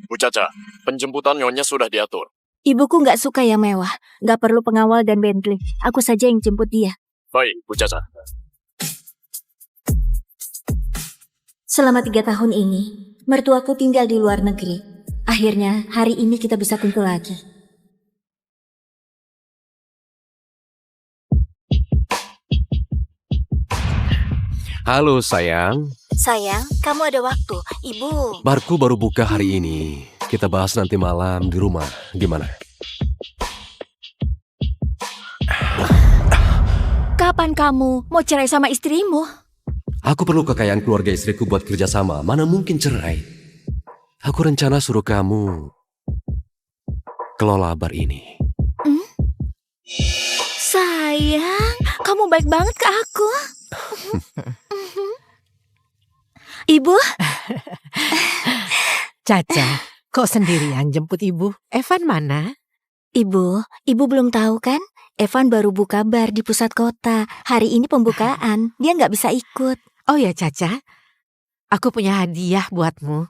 Bu Caca, penjemputan Nyonya sudah diatur. Ibuku nggak suka yang mewah. Nggak perlu pengawal dan Bentley. Aku saja yang jemput dia. Baik, Bu Caca. Selama 3 tahun ini, mertuaku tinggal di luar negeri. Akhirnya, hari ini kita bisa kumpul lagi. Halo sayang. Sayang, kamu ada waktu. Ibu. Barku baru buka hari ini. Kita bahas nanti malam di rumah. Gimana? Kapan kamu mau cerai sama istrimu? Aku perlu kekayaan keluarga istriku buat kerjasama. Mana mungkin cerai? Aku rencana suruh kamu kelola bar ini. Sayang, kamu baik banget ke aku. Ibu? Caca, kok sendirian jemput ibu? Evan mana? Ibu belum tahu kan? Evan baru buka bar di pusat kota. Hari ini pembukaan, dia nggak bisa ikut. Oh ya Caca, aku punya hadiah buatmu.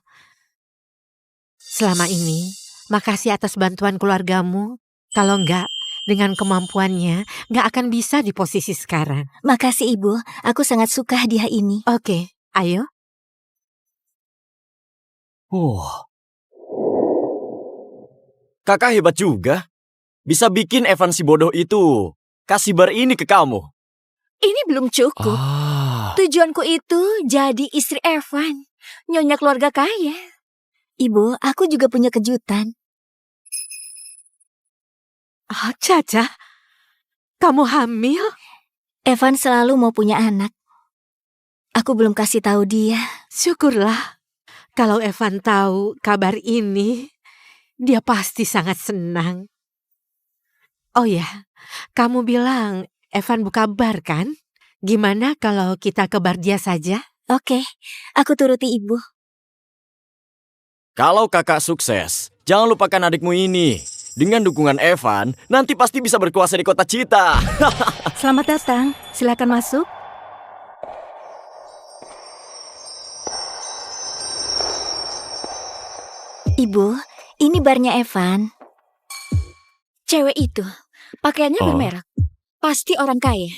Selama ini, makasih atas bantuan keluargamu. Kalau enggak, dengan kemampuannya, nggak akan bisa di posisi sekarang. Makasih Ibu, aku sangat suka hadiah ini. Oke, ayo. Kakak hebat juga. Bisa bikin Evan si bodoh itu kasih bar ini ke kamu. Ini belum cukup. Tujuanku itu jadi istri Evan, nyonya keluarga kaya. Ibu, aku juga punya kejutan. Caca, kamu hamil? Evan selalu mau punya anak. Aku belum kasih tahu dia. Syukurlah. Kalau Evan tahu kabar ini, dia pasti sangat senang. Oh ya, kamu bilang Evan buka bar kan? Gimana kalau kita ke bar dia saja? Oke, aku turuti Ibu. Kalau kakak sukses, jangan lupakan adikmu ini. Dengan dukungan Evan, nanti pasti bisa berkuasa di kota Cita. Selamat datang, silakan masuk. Ibu, ini barnya Evan. Cewek itu, pakaiannya bermerek. Pasti orang kaya.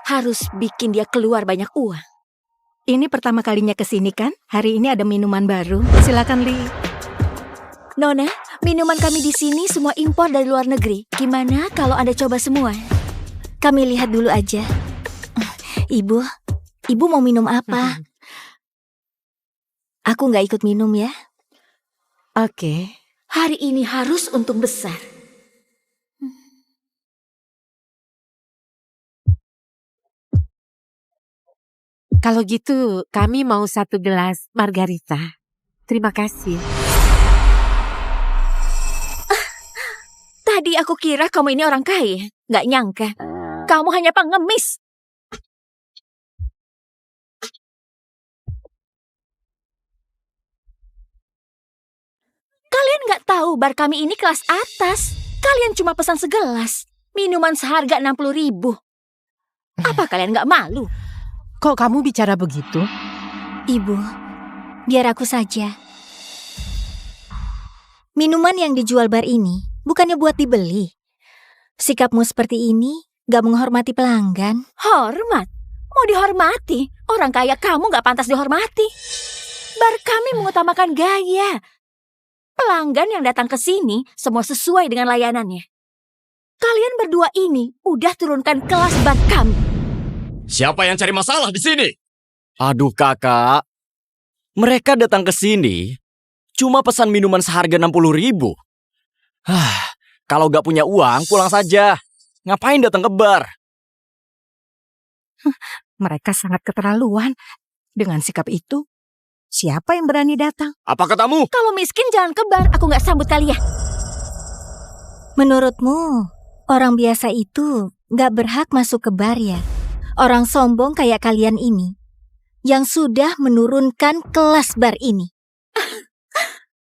Harus bikin dia keluar banyak uang. Ini pertama kalinya kesini kan? Hari ini ada minuman baru. Silakan Li. Nona, minuman kami di sini semua impor dari luar negeri. Gimana kalau Anda coba semua? Kami lihat dulu aja. Ibu mau minum apa? Aku nggak ikut minum ya. Oke. Hari ini harus untung besar. Kalau gitu, kami mau 1 gelas margarita. Terima kasih. Tadi aku kira kamu ini orang kaya. Nggak nyangka. Kamu hanya pengemis. Kalian nggak tahu bar kami ini kelas atas. Kalian cuma pesan segelas. Minuman seharga 60.000. Apa kalian nggak malu? Kok kamu bicara begitu? Ibu, biar aku saja. Minuman yang dijual bar ini bukannya buat dibeli. Sikapmu seperti ini gak menghormati pelanggan. Hormat? Mau dihormati? Orang kaya kamu gak pantas dihormati. Bar kami mengutamakan gaya. Pelanggan yang datang ke sini semua sesuai dengan layanannya. Kalian berdua ini udah turunkan kelas bar kami. Siapa yang cari masalah di sini? Aduh kakak, mereka datang ke sini cuma pesan minuman seharga 60.000. Kalau gak punya uang, pulang saja. Ngapain datang ke bar? Mereka sangat keterlaluan. Dengan sikap itu, siapa yang berani datang? Apa katamu? Kalau miskin jangan ke bar, aku gak sambut kalian. Menurutmu, orang biasa itu gak berhak masuk ke bar ya? Orang sombong kayak kalian ini, yang sudah menurunkan kelas bar ini.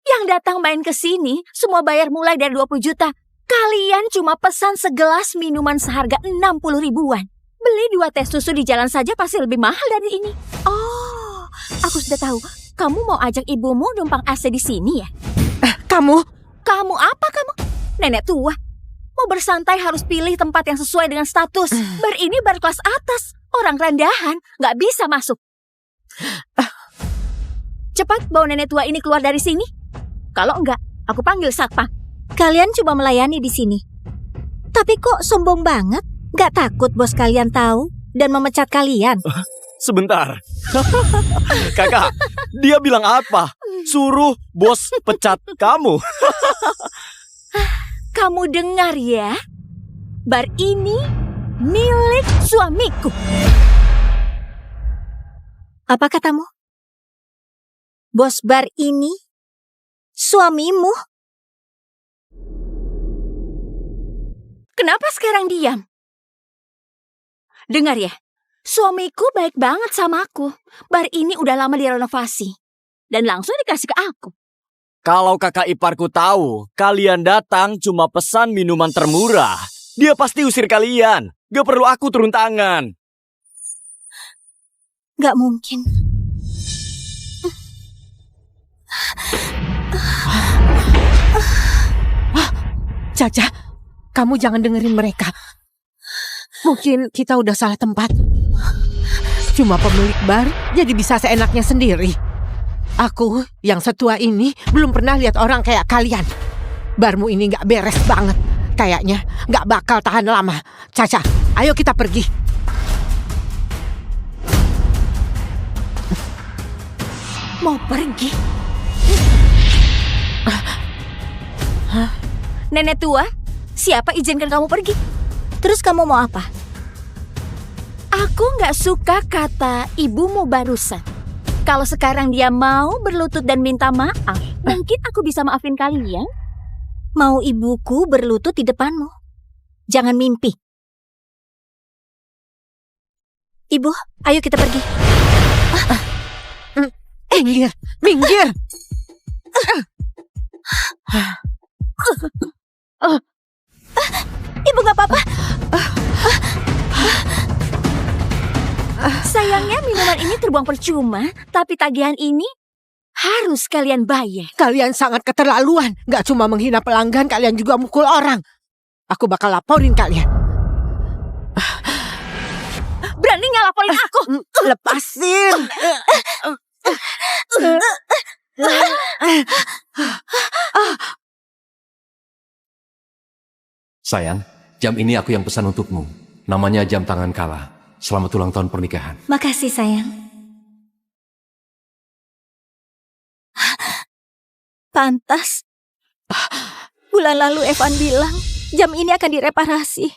Yang datang main ke sini, semua bayar mulai dari 20 juta. Kalian cuma pesan segelas minuman seharga 60 ribuan. Beli 2 teh susu di jalan saja pasti lebih mahal dari ini. Oh, aku sudah tahu. kamu mau ajak ibumu numpang AC di sini ya? Kamu? Kamu apa kamu? Nenek tua. Mau bersantai harus pilih tempat yang sesuai dengan status. Bar ini bar kelas atas. Orang rendahan nggak bisa masuk. Cepat bawa nenek tua ini keluar dari sini. Kalau enggak, aku panggil satpam. Kalian cuma melayani di sini. Tapi kok sombong banget? Gak takut bos kalian tahu dan memecat kalian? Sebentar. Kakak, dia bilang apa? Suruh bos pecat kamu. Kamu dengar ya? Bar ini milik suamiku. Apa katamu? Bos bar ini suamimu? Kenapa sekarang diam? Dengar ya, suamiku baik banget sama aku. Bar ini udah lama direnovasi. Dan langsung dikasih ke aku. Kalau kakak iparku tahu kalian datang cuma pesan minuman termurah, dia pasti usir kalian. Gak perlu aku turun tangan. Gak mungkin. Caca, kamu jangan dengerin mereka. Mungkin kita udah salah tempat. Cuma pemilik bar, jadi bisa seenaknya sendiri. Aku yang setua ini belum pernah lihat orang kayak kalian. Barmu ini gak beres banget. Kayaknya gak bakal tahan lama. Caca, ayo kita pergi. Mau pergi? Nenek tua, siapa izinkan kamu pergi? Terus kamu mau apa? Aku nggak suka kata ibumu barusan. Kalau sekarang dia mau berlutut dan minta maaf, mungkin aku bisa maafin kalian. Mau ibuku berlutut di depanmu? Jangan mimpi. Ibu, ayo kita pergi. Minggir, minggir. Ibu nggak apa-apa. Sayangnya minuman ini terbuang percuma, tapi tagihan ini harus kalian bayar. Kalian sangat keterlaluan. Gak cuma menghina pelanggan, kalian juga mukul orang. Aku bakal laporin kalian. Berani nggak laporin aku? Lepasin. Sayang, jam ini aku yang pesan untukmu. Namanya jam tangan kala. Selamat ulang tahun pernikahan. Makasih sayang. Pantas. Bulan lalu Evan bilang jam ini akan direparasi.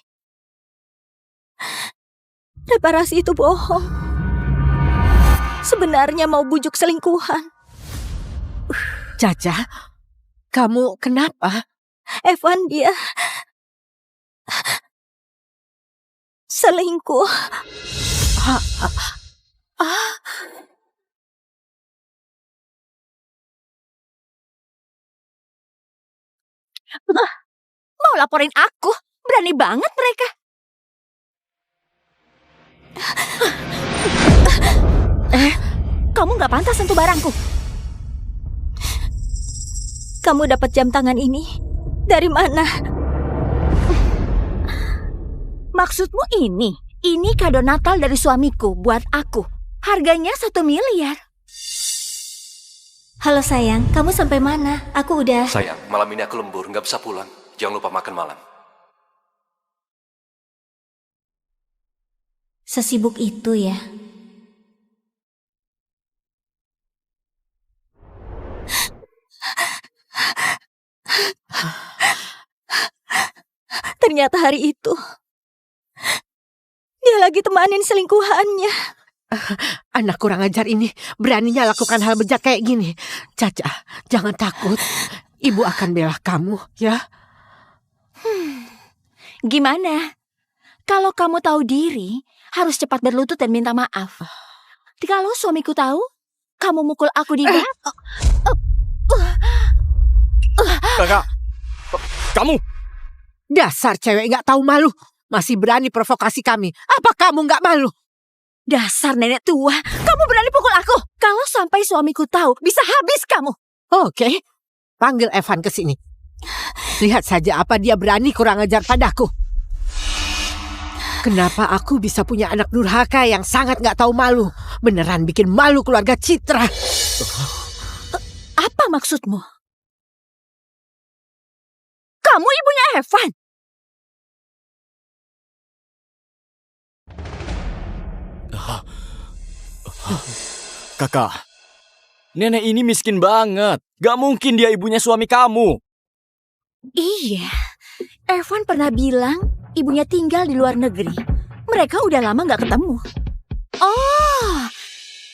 Reparasi itu bohong. Sebenarnya mau bujuk selingkuhan. Caca, kamu kenapa? Evan dia selingkuh. Mau laporin aku? Berani banget mereka. Kamu nggak pantas sentuh barangku. Kamu dapat jam tangan ini dari mana? Maksudmu ini? Ini kado Natal dari suamiku buat aku. Harganya 1 miliar. Halo sayang, kamu sampai mana? Aku udah... Sayang, malam ini aku lembur, nggak bisa pulang. Jangan lupa makan malam. Sesibuk itu ya. Ternyata hari itu dia lagi temanin selingkuhannya. Anak kurang ajar ini beraninya lakukan hal bejat kayak gini. Caca, jangan takut. Ibu akan bela kamu, ya. Gimana? Kalau kamu tahu diri, harus cepat berlutut dan minta maaf. Kalau suamiku tahu, kamu mukul aku di bar. Kakak, kamu. Dasar cewek gak tahu malu. Masih berani provokasi kami. Apa kamu gak malu? Dasar nenek tua, kamu berani pukul aku. Kalau Sampai suamiku tahu, bisa habis kamu. Oke, panggil Evan ke sini. Lihat saja apa dia berani kurang ajar padaku. Kenapa aku bisa punya anak durhaka yang sangat gak tahu malu? Beneran bikin malu keluarga Citra. Apa maksudmu? Kamu ibunya Evan? Kakak, nenek ini miskin banget. Gak mungkin dia ibunya suami kamu. Iya, Evan pernah bilang ibunya tinggal di luar negeri. Mereka udah lama gak ketemu. Oh,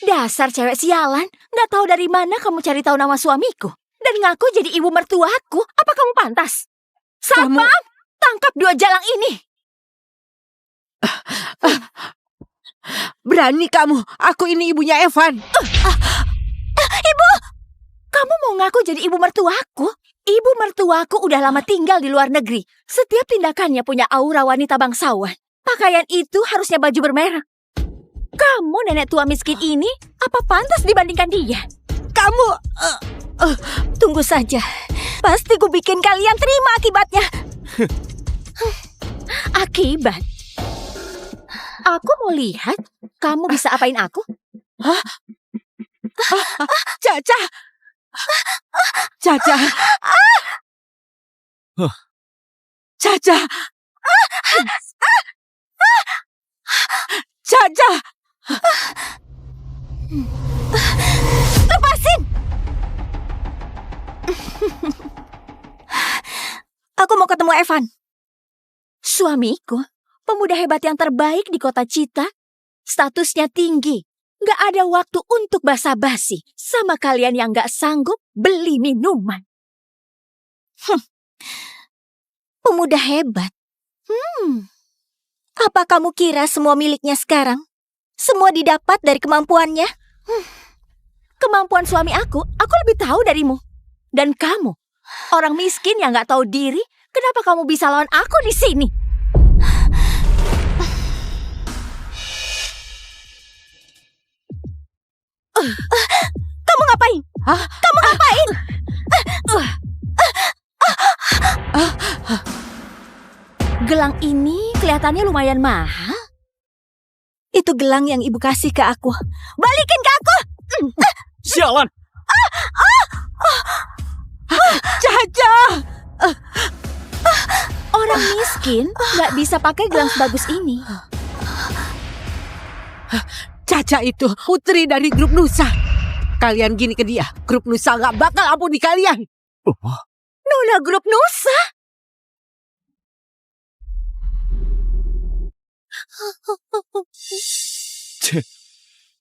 dasar cewek sialan. Gak tahu dari mana kamu cari tahu nama suamiku. Dan ngaku jadi ibu mertuaku. Apa kamu pantas? Satpam, tangkap dua jalang ini. Berani kamu, aku ini ibunya Evan. Ibu, kamu mau ngaku jadi ibu mertuaku? Ibu mertuaku udah lama tinggal di luar negeri. Setiap tindakannya punya aura wanita bangsawan. Pakaian itu harusnya baju bermerek. Kamu nenek tua miskin ini, apa pantas dibandingkan dia? Kamu... Tunggu saja. Pasti ku bikin kalian terima akibatnya. Akibat? Aku mau lihat kamu bisa apain aku. Caca. Caca. Caca. Caca. Lepasin. Aku mau ketemu Evan. Suamiku, pemuda hebat yang terbaik di kota Cita, statusnya tinggi. Gak ada waktu untuk basa-basi sama kalian yang gak sanggup beli minuman. Pemuda hebat. Apa kamu kira semua miliknya sekarang? Semua didapat dari kemampuannya? Kemampuan suami aku lebih tahu darimu. Dan kamu, orang miskin yang gak tahu diri, kenapa kamu bisa lawan aku di sini? Kamu ngapain? Kamu ngapain? Gelang ini kelihatannya lumayan mahal. Itu gelang yang ibu kasih ke aku. Balikin ke aku! Sialan! Caca. Orang miskin gak bisa pakai gelang sebagus ini. Caca itu putri dari grup Nusa. Kalian gini ke dia, grup Nusa gak bakal ampuni kalian. Nona grup Nusa?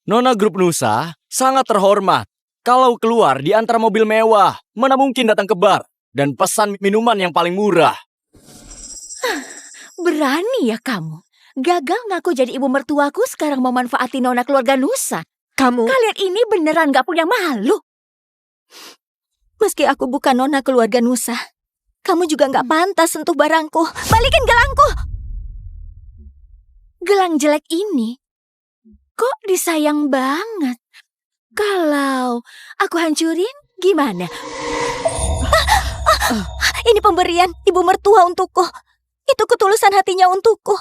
Nona grup Nusa sangat terhormat. Kalau keluar di antara mobil mewah, mana mungkin datang ke bar dan pesan minuman yang paling murah. Berani ya kamu. Gagal ngaku jadi ibu mertuaku, sekarang mau manfaatin nona keluarga Nusa. Kamu... Kalian ini beneran gak punya malu. Meski aku bukan nona keluarga Nusa, kamu juga gak pantas sentuh barangku. Balikin gelangku! Gelang jelek ini kok disayang banget. Kalau aku hancurin, gimana? Ini pemberian ibu mertua untukku. Itu ketulusan hatinya untukku.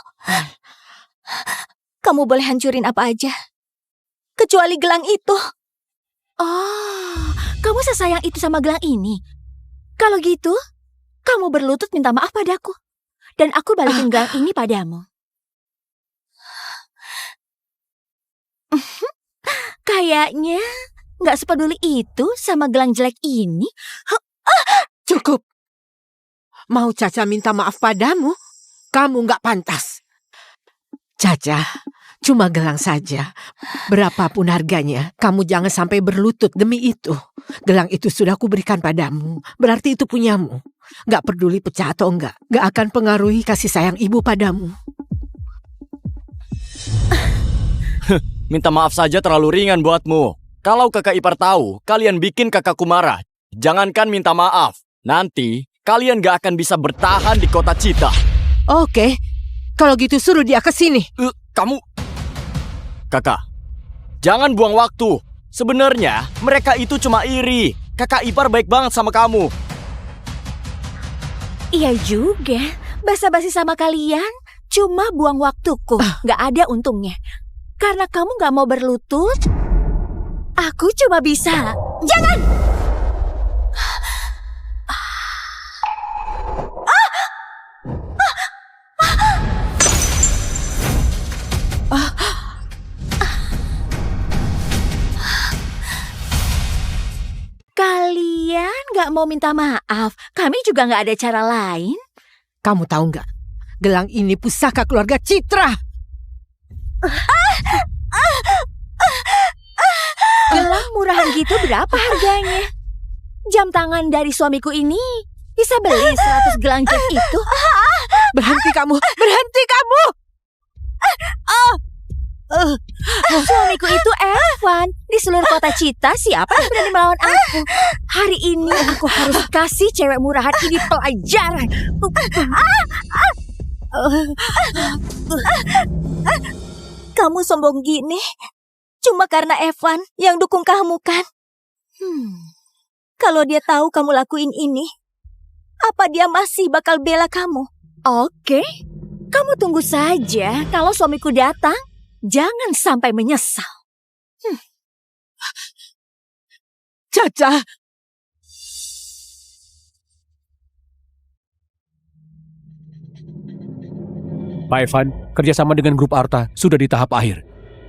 Kamu boleh hancurin apa aja, kecuali gelang itu. Oh, kamu sesayang itu sama gelang ini. Kalau gitu, kamu berlutut minta maaf padaku. Dan aku balikin gelang ini padamu. Kayaknya gak sepeduli itu sama gelang jelek ini. Cukup. Mau Caca minta maaf padamu? Kamu gak pantas. Caca, cuma gelang saja. Berapapun harganya, kamu jangan sampai berlutut demi itu. Gelang itu sudah kuberikan padamu. Berarti itu punyamu. Gak peduli pecah atau enggak. Gak akan pengaruhi kasih sayang ibu padamu. Minta maaf saja terlalu ringan buatmu. Kalau kakak ipar tahu, kalian bikin kakakku marah. Jangankan minta maaf. Nanti, kalian gak akan bisa bertahan di kota Cita. Oke, kalau gitu suruh dia ke sini. Kamu... Kakak, jangan buang waktu. Sebenarnya mereka itu cuma iri. Kakak ipar baik banget sama kamu. Iya juga, basa-basi sama kalian cuma buang waktuku, nggak ada untungnya. Karena kamu nggak mau berlutut, aku cuma bisa. Jangan! Kalian nggak mau minta maaf, kami juga nggak ada cara lain. Kamu tahu nggak? Gelang ini pusaka keluarga Citra. Gelang murahan gitu berapa harganya? Jam tangan dari suamiku ini bisa beli 100 gelang jam itu. Berhenti kamu! Berhenti kamu! Suamiku itu Evan. Di seluruh kota Cita, siapa yang berani melawan aku? Hari ini aku harus kasih cewek murahan ini pelajaran. Kamu sombong gini cuma karena Evan yang dukung kamu kan? Kalau dia tahu kamu lakuin ini, apa dia masih bakal bela kamu? Oke, kamu tunggu saja. Kalau suamiku datang, jangan sampai menyesal. Caca! Pak Evan, kerjasama dengan grup Arta sudah di tahap akhir.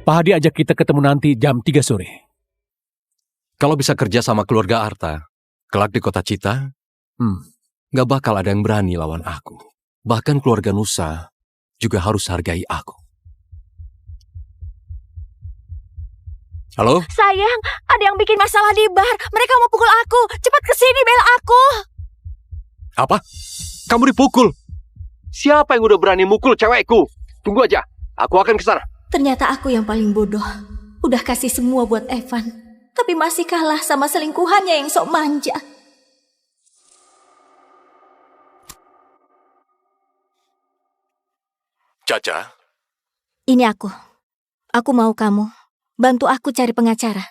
Pak Hadi ajak kita ketemu nanti jam 3 sore. Kalau bisa kerja sama keluarga Arta, kelak di kota Cita, nggak bakal ada yang berani lawan aku. Bahkan keluarga Nusa juga harus hargai aku. Halo? Sayang, ada yang bikin masalah di bar. Mereka mau pukul aku. Cepat kesini, bela aku. Apa? Kamu dipukul? Siapa yang udah berani mukul cewekku? Tunggu aja, aku akan kesana. Ternyata aku yang paling bodoh. Udah kasih semua buat Evan, tapi masih kalah sama selingkuhannya yang sok manja. Caca, Ini aku. Aku mau kamu bantu aku cari pengacara.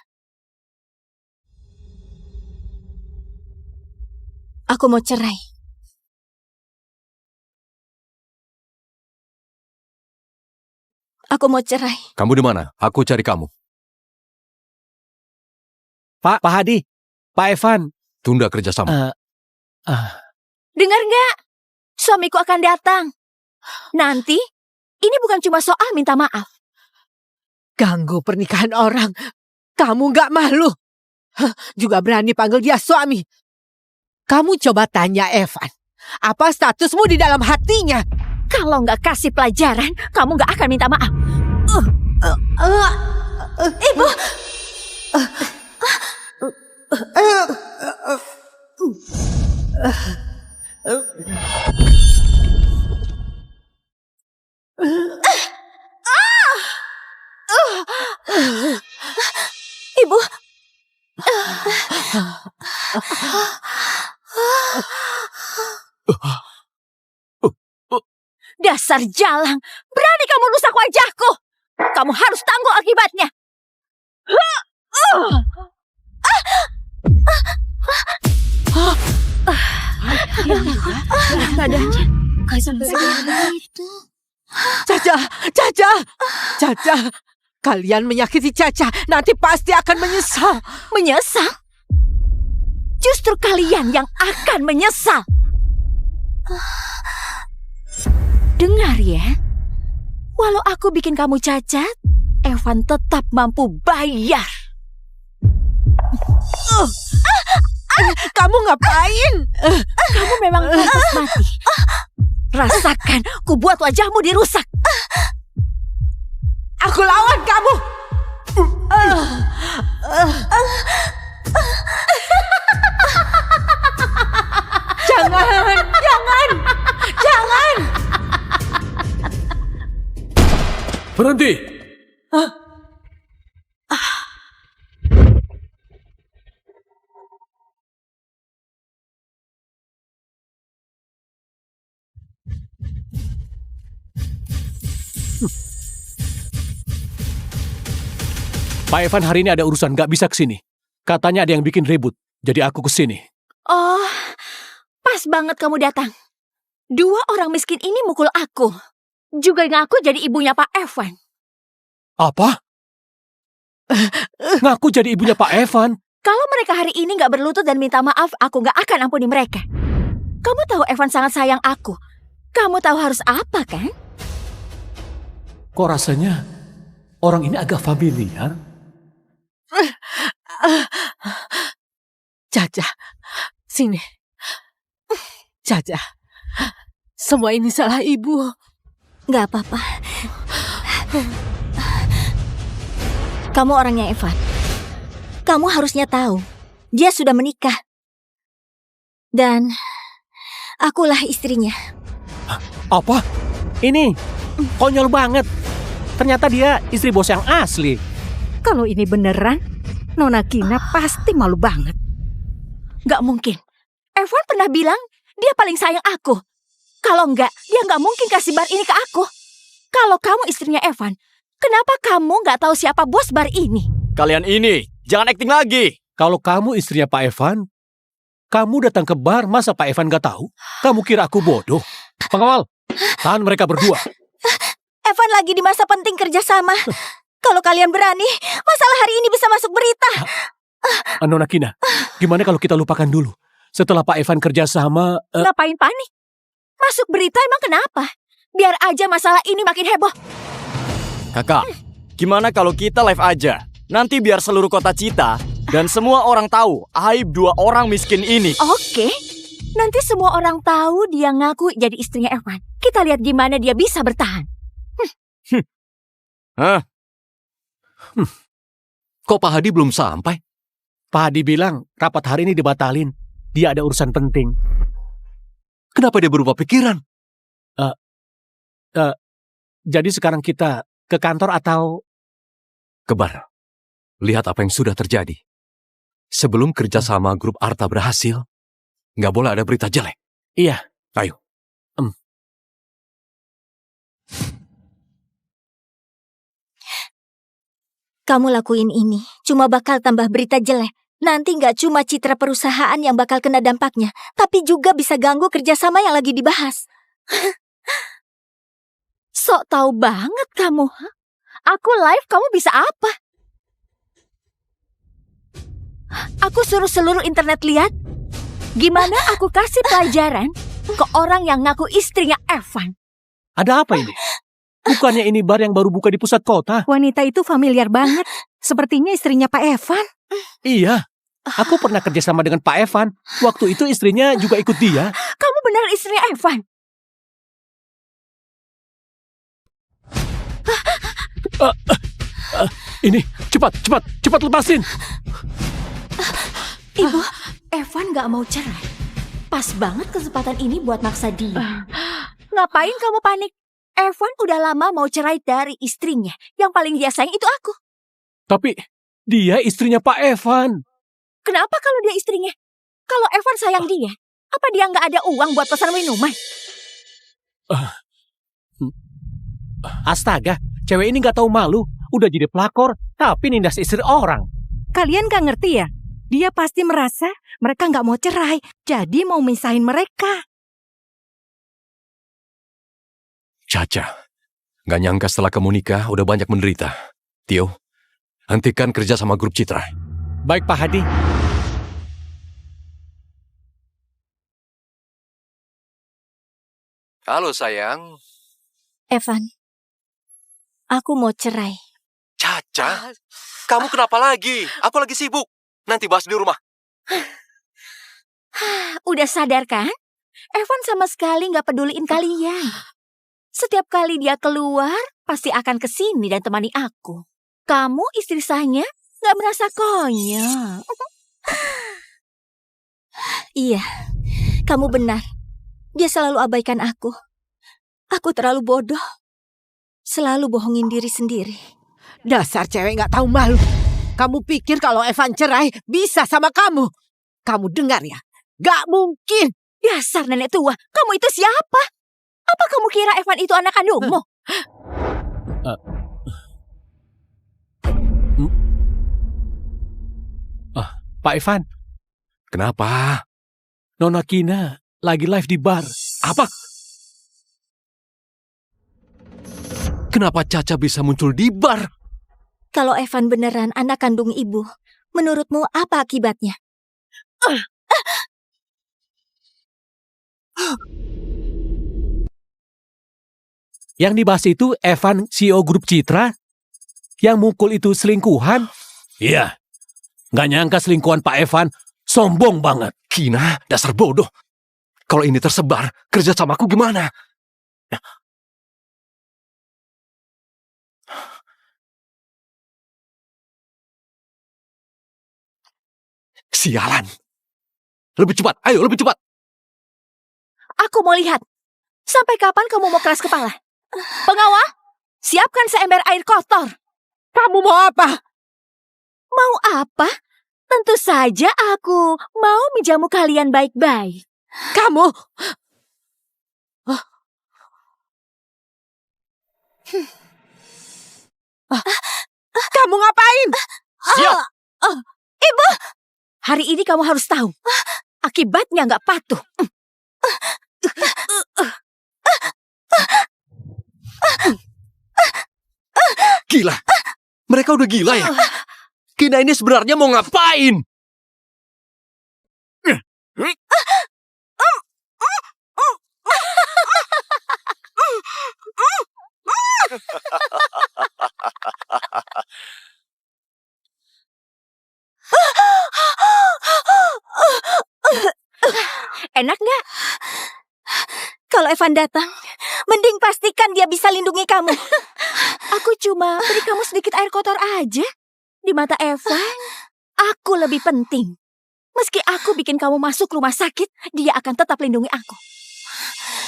Aku mau cerai. Aku mau cerai. kamu di mana? Aku cari kamu. Pak Hadi, Pak Evan. Tunda kerjasama. Dengar nggak? Suamiku akan datang. Nanti, ini bukan cuma soal minta maaf. Ganggu pernikahan orang. Kamu nggak malu? Juga berani panggil dia suami. Kamu coba tanya Evan. Apa statusmu di dalam hatinya? Kalau nggak kasih pelajaran, kamu nggak akan minta maaf. Ibu! Ibu! Dasar jalang, berani kamu rusak wajahku. Kamu harus tanggung akibatnya. Caca, Caca, Caca. Kalian menyakiti Caca, nanti pasti akan menyesal. Menyesal? Justru kalian yang akan menyesal. Dengar ya, walau aku bikin kamu cacat, Evan tetap mampu bayar. Kamu ngapain? Kamu memang pantas mati. Rasakan, ku buat wajahmu dirusak. Aku lawan kamu. Jangan, jangan, jangan. Berhenti! Pak Evan hari ini ada urusan, gak bisa kesini. Katanya ada yang bikin ribut, jadi aku kesini. Oh, pas banget kamu datang. 2 orang miskin ini mukul aku. Juga ngaku jadi ibunya Pak Evan. Apa? Ngaku jadi ibunya Pak Evan? Kalau mereka hari ini gak berlutut dan minta maaf, aku gak akan ampuni mereka. Kamu tahu Evan sangat sayang aku. Kamu tahu harus apa, kan? Kok rasanya orang ini agak familiar? Caca, sini. Caca, semua ini salah ibu. Gak apa-apa. Kamu orangnya Evan. Kamu harusnya tahu, dia sudah menikah. Dan akulah istrinya. Apa? Ini konyol banget. Ternyata dia istri bos yang asli. Kalau ini beneran, Nona Kina pasti malu banget. Gak mungkin. Evan pernah bilang dia paling sayang aku. Kalau enggak, dia gak mungkin kasih bar ini ke aku. Kalau kamu istrinya Evan, kenapa kamu gak tahu siapa bos bar ini? Kalian ini, jangan acting lagi. Kalau kamu istrinya Pak Evan, kamu datang ke bar, masa Pak Evan gak tahu? Kamu kira aku bodoh? Pengawal, tahan mereka berdua. Evan lagi di masa penting kerjasama. Kalau kalian berani, masalah hari ini bisa masuk berita. Nona Kina, gimana kalau kita lupakan dulu? Setelah Pak Evan kerjasama... Ngapain panik? Masuk berita emang kenapa? Biar aja masalah ini makin heboh. Kakak, gimana kalau kita live aja? Nanti biar seluruh kota Cita dan semua orang tahu aib 2 orang miskin ini. Oke, nanti semua orang tahu dia ngaku jadi istrinya Evan. Kita lihat gimana dia bisa bertahan. Hah? Kok Pak Hadi belum sampai? Pak Hadi bilang rapat hari ini dibatalin. Dia ada urusan penting. Kenapa dia berubah pikiran? Jadi sekarang kita ke kantor atau... Ke bar. Lihat apa yang sudah terjadi. Sebelum kerjasama grup Arta berhasil, nggak boleh ada berita jelek. Iya. Ayo. Kamu lakuin ini, cuma bakal tambah berita jelek. Nanti nggak cuma citra perusahaan yang bakal kena dampaknya, tapi juga bisa ganggu kerjasama yang lagi dibahas. Sok tahu banget kamu. Aku live, kamu bisa apa? Aku suruh seluruh internet lihat. Gimana aku kasih pelajaran ke orang yang ngaku istrinya Evan. Ada apa ini? Bukannya ini bar yang baru buka di pusat kota? Wanita itu familiar banget. Sepertinya istrinya Pak Evan. Iya. Aku pernah kerjasama dengan Pak Evan. Waktu itu istrinya juga ikut dia. Kamu benar istrinya Evan? Ini, cepat lepasin. Ibu, Evan gak mau cerai. Pas banget kesempatan ini buat maksa dia. Ngapain kamu panik? Evan udah lama mau cerai dari istrinya. Yang paling dia sayang itu aku. Tapi dia istrinya Pak Evan. Kenapa kalau dia istrinya? Kalau Evan sayang dia, apa dia gak ada uang buat pesan minuman? Astaga, cewek ini gak tahu malu. Udah jadi pelakor, tapi nindas istri orang. Kalian gak ngerti ya? Dia pasti merasa mereka gak mau cerai. Jadi mau misahin mereka. Caca, gak nyangka setelah kamu nikah udah banyak menderita. Tio, hentikan kerja sama grup Citra. Baik Pak Hadi. Halo sayang. Evan, aku mau cerai. Caca, kamu kenapa lagi? Aku lagi sibuk. Nanti bahas di rumah. Udah sadar kan? Evan sama sekali gak peduliin kalian. Setiap kali dia keluar, pasti akan kesini dan temani aku. Kamu istri sahnya gak merasa konyol. Iya, kamu benar. Dia selalu abaikan aku. Aku terlalu bodoh. Selalu bohongin diri sendiri. Dasar cewek gak tahu malu. Kamu pikir kalau Evan cerai bisa sama kamu? Kamu dengar ya? Gak mungkin. Dasar nenek tua, kamu itu siapa? Apa kamu kira Evan itu anak kandungmu? Pak Evan, Kenapa? Nona Kina lagi live di bar. Apa? Kenapa Caca bisa muncul di bar? Kalau Evan beneran anak kandung ibu, menurutmu apa akibatnya? Yang dibahas itu Evan, CEO grup Citra? Yang mukul itu selingkuhan? Iya. Nggak nyangka selingkuhan Pak Evan sombong banget. Kina, dasar bodoh. Kalau ini tersebar, kerja samaku gimana? Sialan. Lebih cepat, ayo lebih cepat. Aku mau lihat. Sampai kapan kamu mau keras kepala? Pengawal, siapkan seember air kotor. Kamu mau apa? Mau apa? Tentu saja aku mau menjamu kalian baik-baik. Kamu... Kamu ngapain? Siap! Ibu, hari ini kamu harus tahu. Akibatnya nggak patuh. Gila. Mereka udah gila ya? Kina ini sebenarnya mau ngapain? Enak nggak? Kalau Evan datang, mending pastikan dia bisa lindungi kamu. Aku cuma beri kamu sedikit air kotor aja. Di mata Evan, aku lebih penting. Meski aku bikin kamu masuk rumah sakit, dia akan tetap lindungi aku.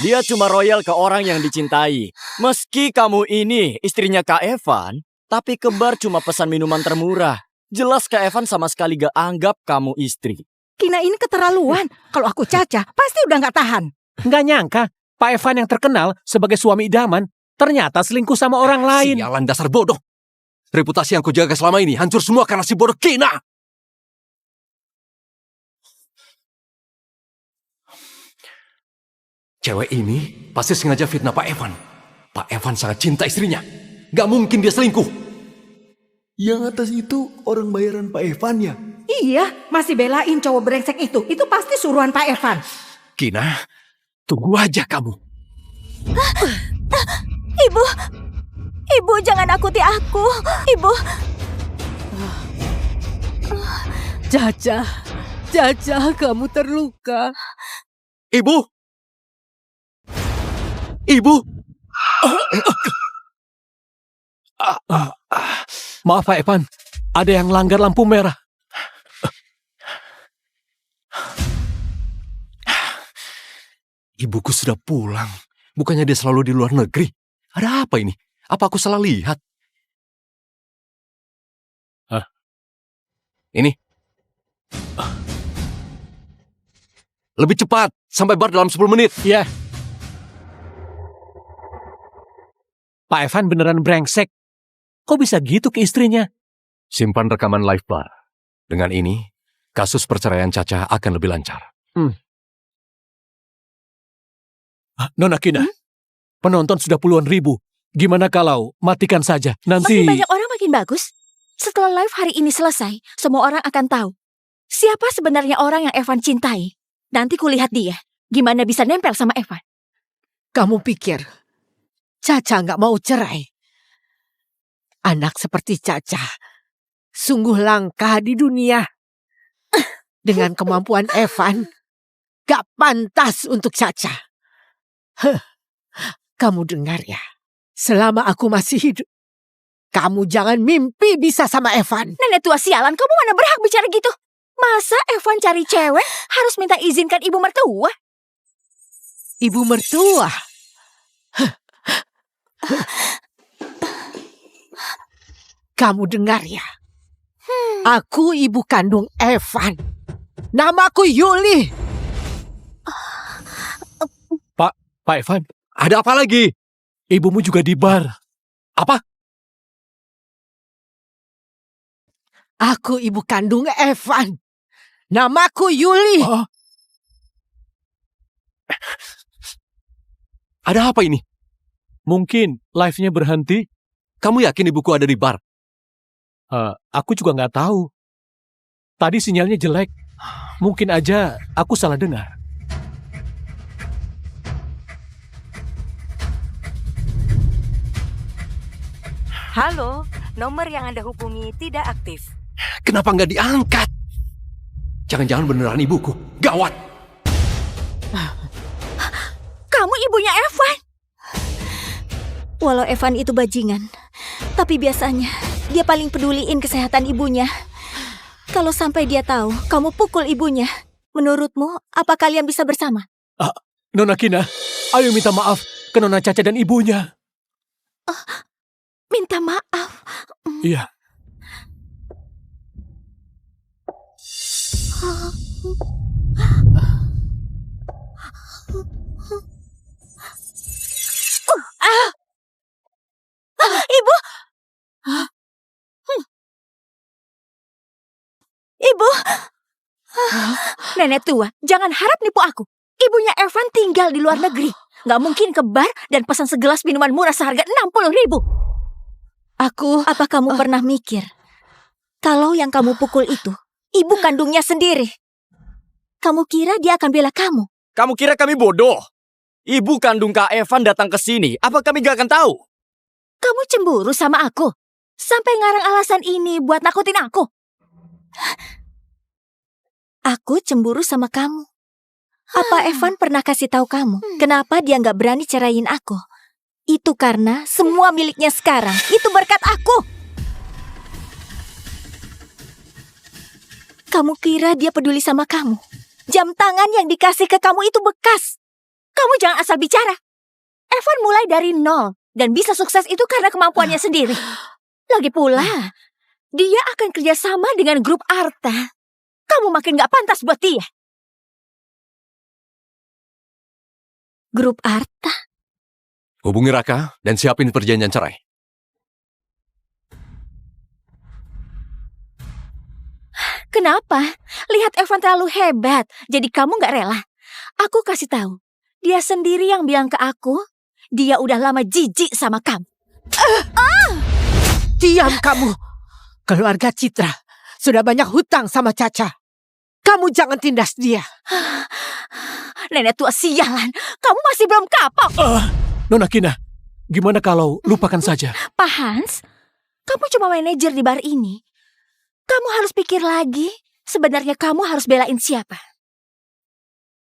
Dia cuma royal ke orang yang dicintai. Meski kamu ini istrinya Kak Evan, tapi Kembar cuma pesan minuman termurah. Jelas Kak Evan sama sekali gak anggap kamu istri. Kina ini keterlaluan. Kalau aku Caca, pasti udah nggak tahan. Nggak nyangka Pak Evan yang terkenal sebagai suami idaman ternyata selingkuh sama orang lain. Sialan, dasar bodoh. Reputasi yang ku jaga selama ini hancur semua karena si bodoh Kina. Cewek ini pasti sengaja fitnah Pak Evan. Pak Evan sangat cinta istrinya. Gak mungkin dia selingkuh. Yang atas itu orang bayaran Pak Evan ya? Iya, masih belain cowok brengsek itu. Itu pasti suruhan Pak Evan. Kina, tunggu aja kamu. Ibu jangan nakuti aku. Ibu, Caca, kamu terluka. Ibu! Ibu! Maaf Pak Evan, ada yang langgar lampu merah. Ibuku sudah pulang. Bukannya dia selalu di luar negeri. Ada apa ini? Apa aku salah lihat? Ini. Lebih cepat. Sampai bar dalam 10 menit. Ya. Pak Evan beneran brengsek. Kok bisa gitu ke istrinya? Simpan rekaman live bar. Dengan ini, kasus perceraian Caca akan lebih lancar. Nona Kina, penonton sudah puluhan ribu. Gimana kalau matikan saja? Nanti... Makin banyak orang makin bagus. Setelah live hari ini selesai, semua orang akan tahu siapa sebenarnya orang yang Evan cintai. Nanti kulihat dia, gimana bisa nempel sama Evan. Kamu pikir Caca nggak mau cerai? Anak seperti Caca sungguh langka di dunia. Dengan kemampuan Evan, gak pantas untuk Caca. Kamu dengar ya, selama aku masih hidup, kamu jangan mimpi bisa sama Evan. Nenek tua sialan, kamu mana berhak bicara gitu? Masa Evan cari cewek harus minta izinkan ibu mertua? Ibu mertua? Kamu dengar ya, aku ibu kandung Evan. Namaku Yuli. Pak Evan, Ada apa lagi? ibumu juga di bar. Apa? Aku ibu kandung Evan. Namaku Yuli. Ada apa ini? Mungkin live-nya berhenti. Kamu yakin ibuku ada di bar? Aku juga nggak tahu. Tadi sinyalnya jelek. Mungkin aja aku salah dengar. Halo, nomor yang Anda hubungi tidak aktif. Kenapa nggak diangkat? Jangan-jangan beneran ibuku. Gawat! Kamu ibunya Evan. Walau Evan itu bajingan, tapi biasanya dia paling peduliin kesehatan ibunya. Kalau sampai dia tahu kamu pukul ibunya, menurutmu apa kalian bisa bersama? Nona Kina, ayo minta maaf ke Nona Caca dan ibunya. Minta maaf. Iya. Ibu. Ibu. Nenek tua, jangan harap nipu aku. Ibunya Evan tinggal di luar negeri. Nggak mungkin ke bar dan pesan segelas minuman murah seharga 60.000. Apa kamu pernah mikir kalau yang kamu pukul itu ibu kandungnya sendiri? Kamu kira dia akan bela kamu? Kamu kira kami bodoh? Ibu kandung Kak Evan datang ke sini. Apa kami gak akan tahu? Kamu cemburu sama aku? Sampai ngarang alasan ini buat nakutin aku? Aku cemburu sama kamu. Apa Evan pernah kasih tahu kamu kenapa dia nggak berani ceraiin aku? Itu karena semua miliknya sekarang itu berkat aku. Kamu kira dia peduli sama kamu? Jam tangan yang dikasih ke kamu itu bekas. Kamu jangan asal bicara. Evan mulai dari nol dan bisa sukses itu karena kemampuannya sendiri. Lagi pula, dia akan kerjasama dengan grup Arta. Kamu makin gak pantas buat dia. Grup Arta? Hubungi Raka dan siapin perjanjian cerai. Kenapa? Lihat Evan terlalu hebat, jadi kamu gak rela. Aku kasih tahu, dia sendiri yang bilang ke aku, dia udah lama jijik sama kamu. Diam kamu. Keluarga Citra sudah banyak hutang sama Caca. Kamu jangan tindas dia. Nenek tua sialan, kamu masih belum kapok. Nona Kina, gimana kalau lupakan saja? Pak Hans, kamu cuma manajer di bar ini. Kamu harus pikir lagi, sebenarnya kamu harus belain siapa?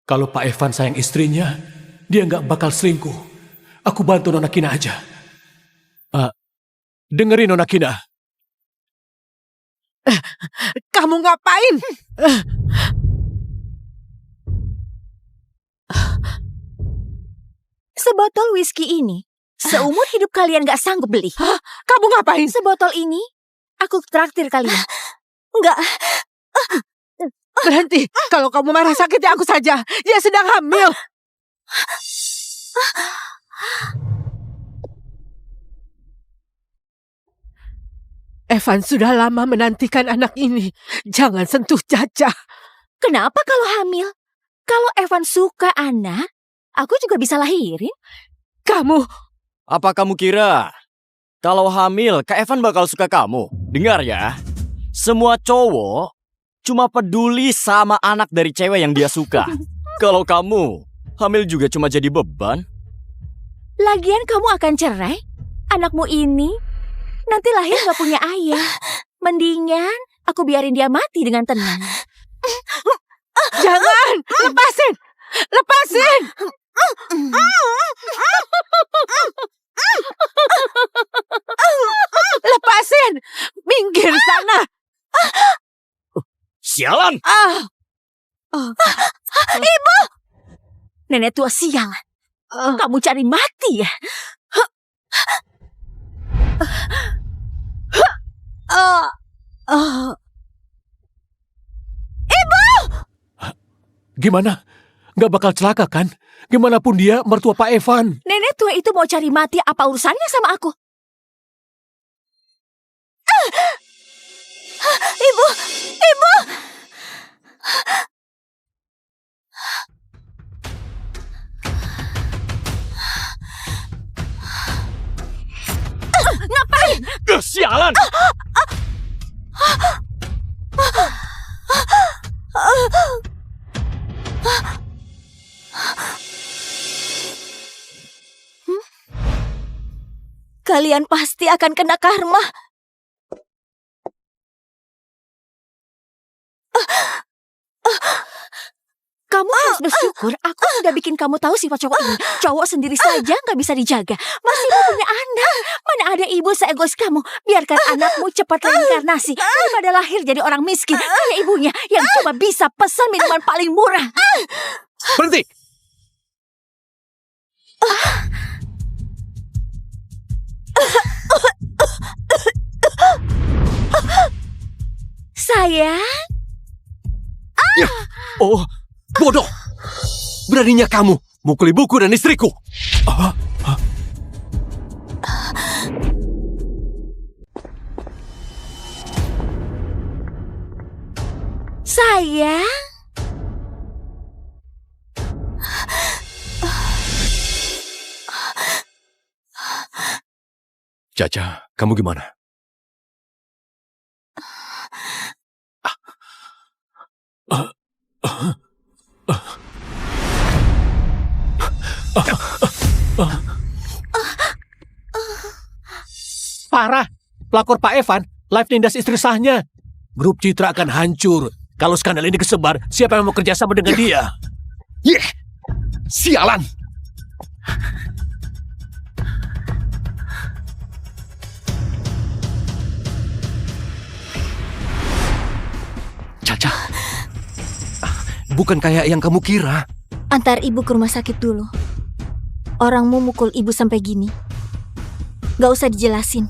Kalau Pak Evan sayang istrinya, dia nggak bakal selingkuh. Aku bantu Nona Kina aja. Dengerin Nona Kina. Kamu ngapain? Sebotol whisky ini, seumur hidup kalian gak sanggup beli. Kamu ngapain? Sebotol ini, aku traktir kalian. Enggak. Berhenti. Kalau kamu marah sakiti aku saja. Dia sedang hamil. Evan sudah lama menantikan anak ini. Jangan sentuh Caca. Kenapa kalau hamil? Kalau Evan suka anak, aku juga bisa lahirin. Kamu... Apa kamu kira kalau hamil Kak Evan bakal suka kamu? Dengar ya, semua cowok cuma peduli sama anak dari cewek yang dia suka. Kalau kamu hamil juga cuma jadi beban. Lagian kamu akan cerai? Anakmu ini nanti lahir gak punya ayah. Mendingan aku biarin dia mati dengan tenang. Jangan! Lepasin! Lepasin! Lepasin! Minggir sana! Sialan! Ibu! Nenek tua sialan. Kamu cari mati ya? Gimana? Nggak bakal celaka kan? Gimana pun dia mertua Pak Evan. Nenek tua itu mau cari mati, apa urusannya sama aku? Ibu! Ibu! Kalian pasti akan kena karma. Kamu harus bersyukur aku sudah bikin kamu tahu sifat cowok ini. Cowok sendiri saja nggak bisa dijaga. Masih mau punya anak. Mana ada ibu seegois kamu. Biarkan anakmu cepat reinkarnasi daripada lahir jadi orang miskin kayak ibunya yang cuma bisa pesan minuman paling murah. Berhenti! Sayang, Oh, bodoh! Beraninya kamu mukul ibuku dan istriku. sayang. Caca, kamu gimana? Parah. Pelakor Pak Evan, live nindas istri sahnya. Grup Citra akan hancur. Kalau skandal ini kesebar, siapa yang mau kerjasama dengan dia? Sialan! Caca, bukan kayak yang kamu kira. Antar ibu ke rumah sakit dulu. Orangmu mukul ibu sampai gini. Gak usah dijelasin.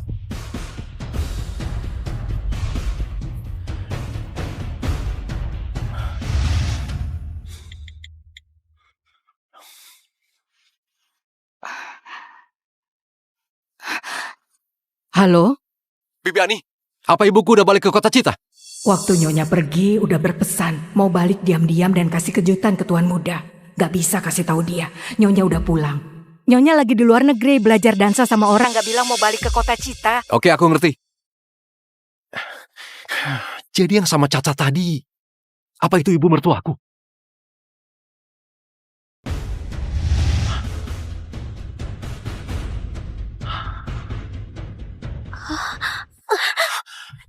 Halo? Bibi Ani, apa ibuku udah balik ke kota Cita? Waktu Nyonya pergi udah berpesan mau balik diam-diam dan kasih kejutan ke tuan muda. Gak bisa kasih tahu dia, Nyonya udah pulang. Nyonya lagi di luar negeri belajar dansa sama orang, gak bilang mau balik ke kota Cita. Oke, aku ngerti. Jadi yang sama Caca tadi, apa itu ibu mertuaku?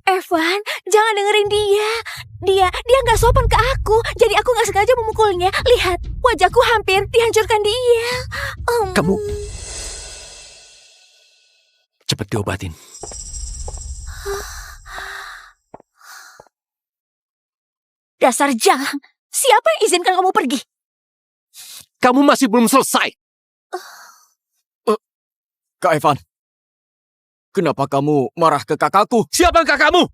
Evan, jangan dengerin dia. Dia nggak sopan ke aku. Jadi aku nggak sengaja memukulnya. Lihat, wajahku hampir dihancurkan dia. Kamu cepet diobatin. Dasar jalang. Siapa yang izinkan kamu pergi? Kamu masih belum selesai. Kak Evan, kenapa kamu marah ke kakakku? Siapa kakakmu?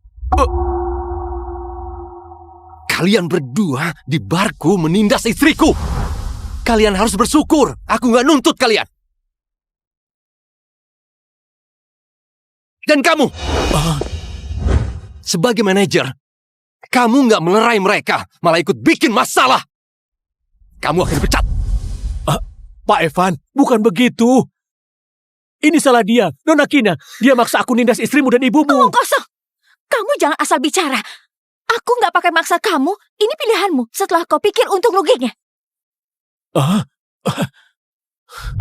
Kalian berdua di barku menindas istriku. Kalian harus bersyukur. Aku nggak nuntut kalian. Dan kamu, sebagai manajer, kamu nggak melerai mereka, malah ikut bikin masalah. Kamu akan dipecat. Pak Evan, bukan begitu. Ini salah dia, Nona Kina. Dia maksa aku nindas istrimu dan ibumu. Ngomong kosong. Kamu jangan asal bicara. Aku nggak pakai maksa kamu. Ini pilihanmu setelah kau pikir untung ruginya.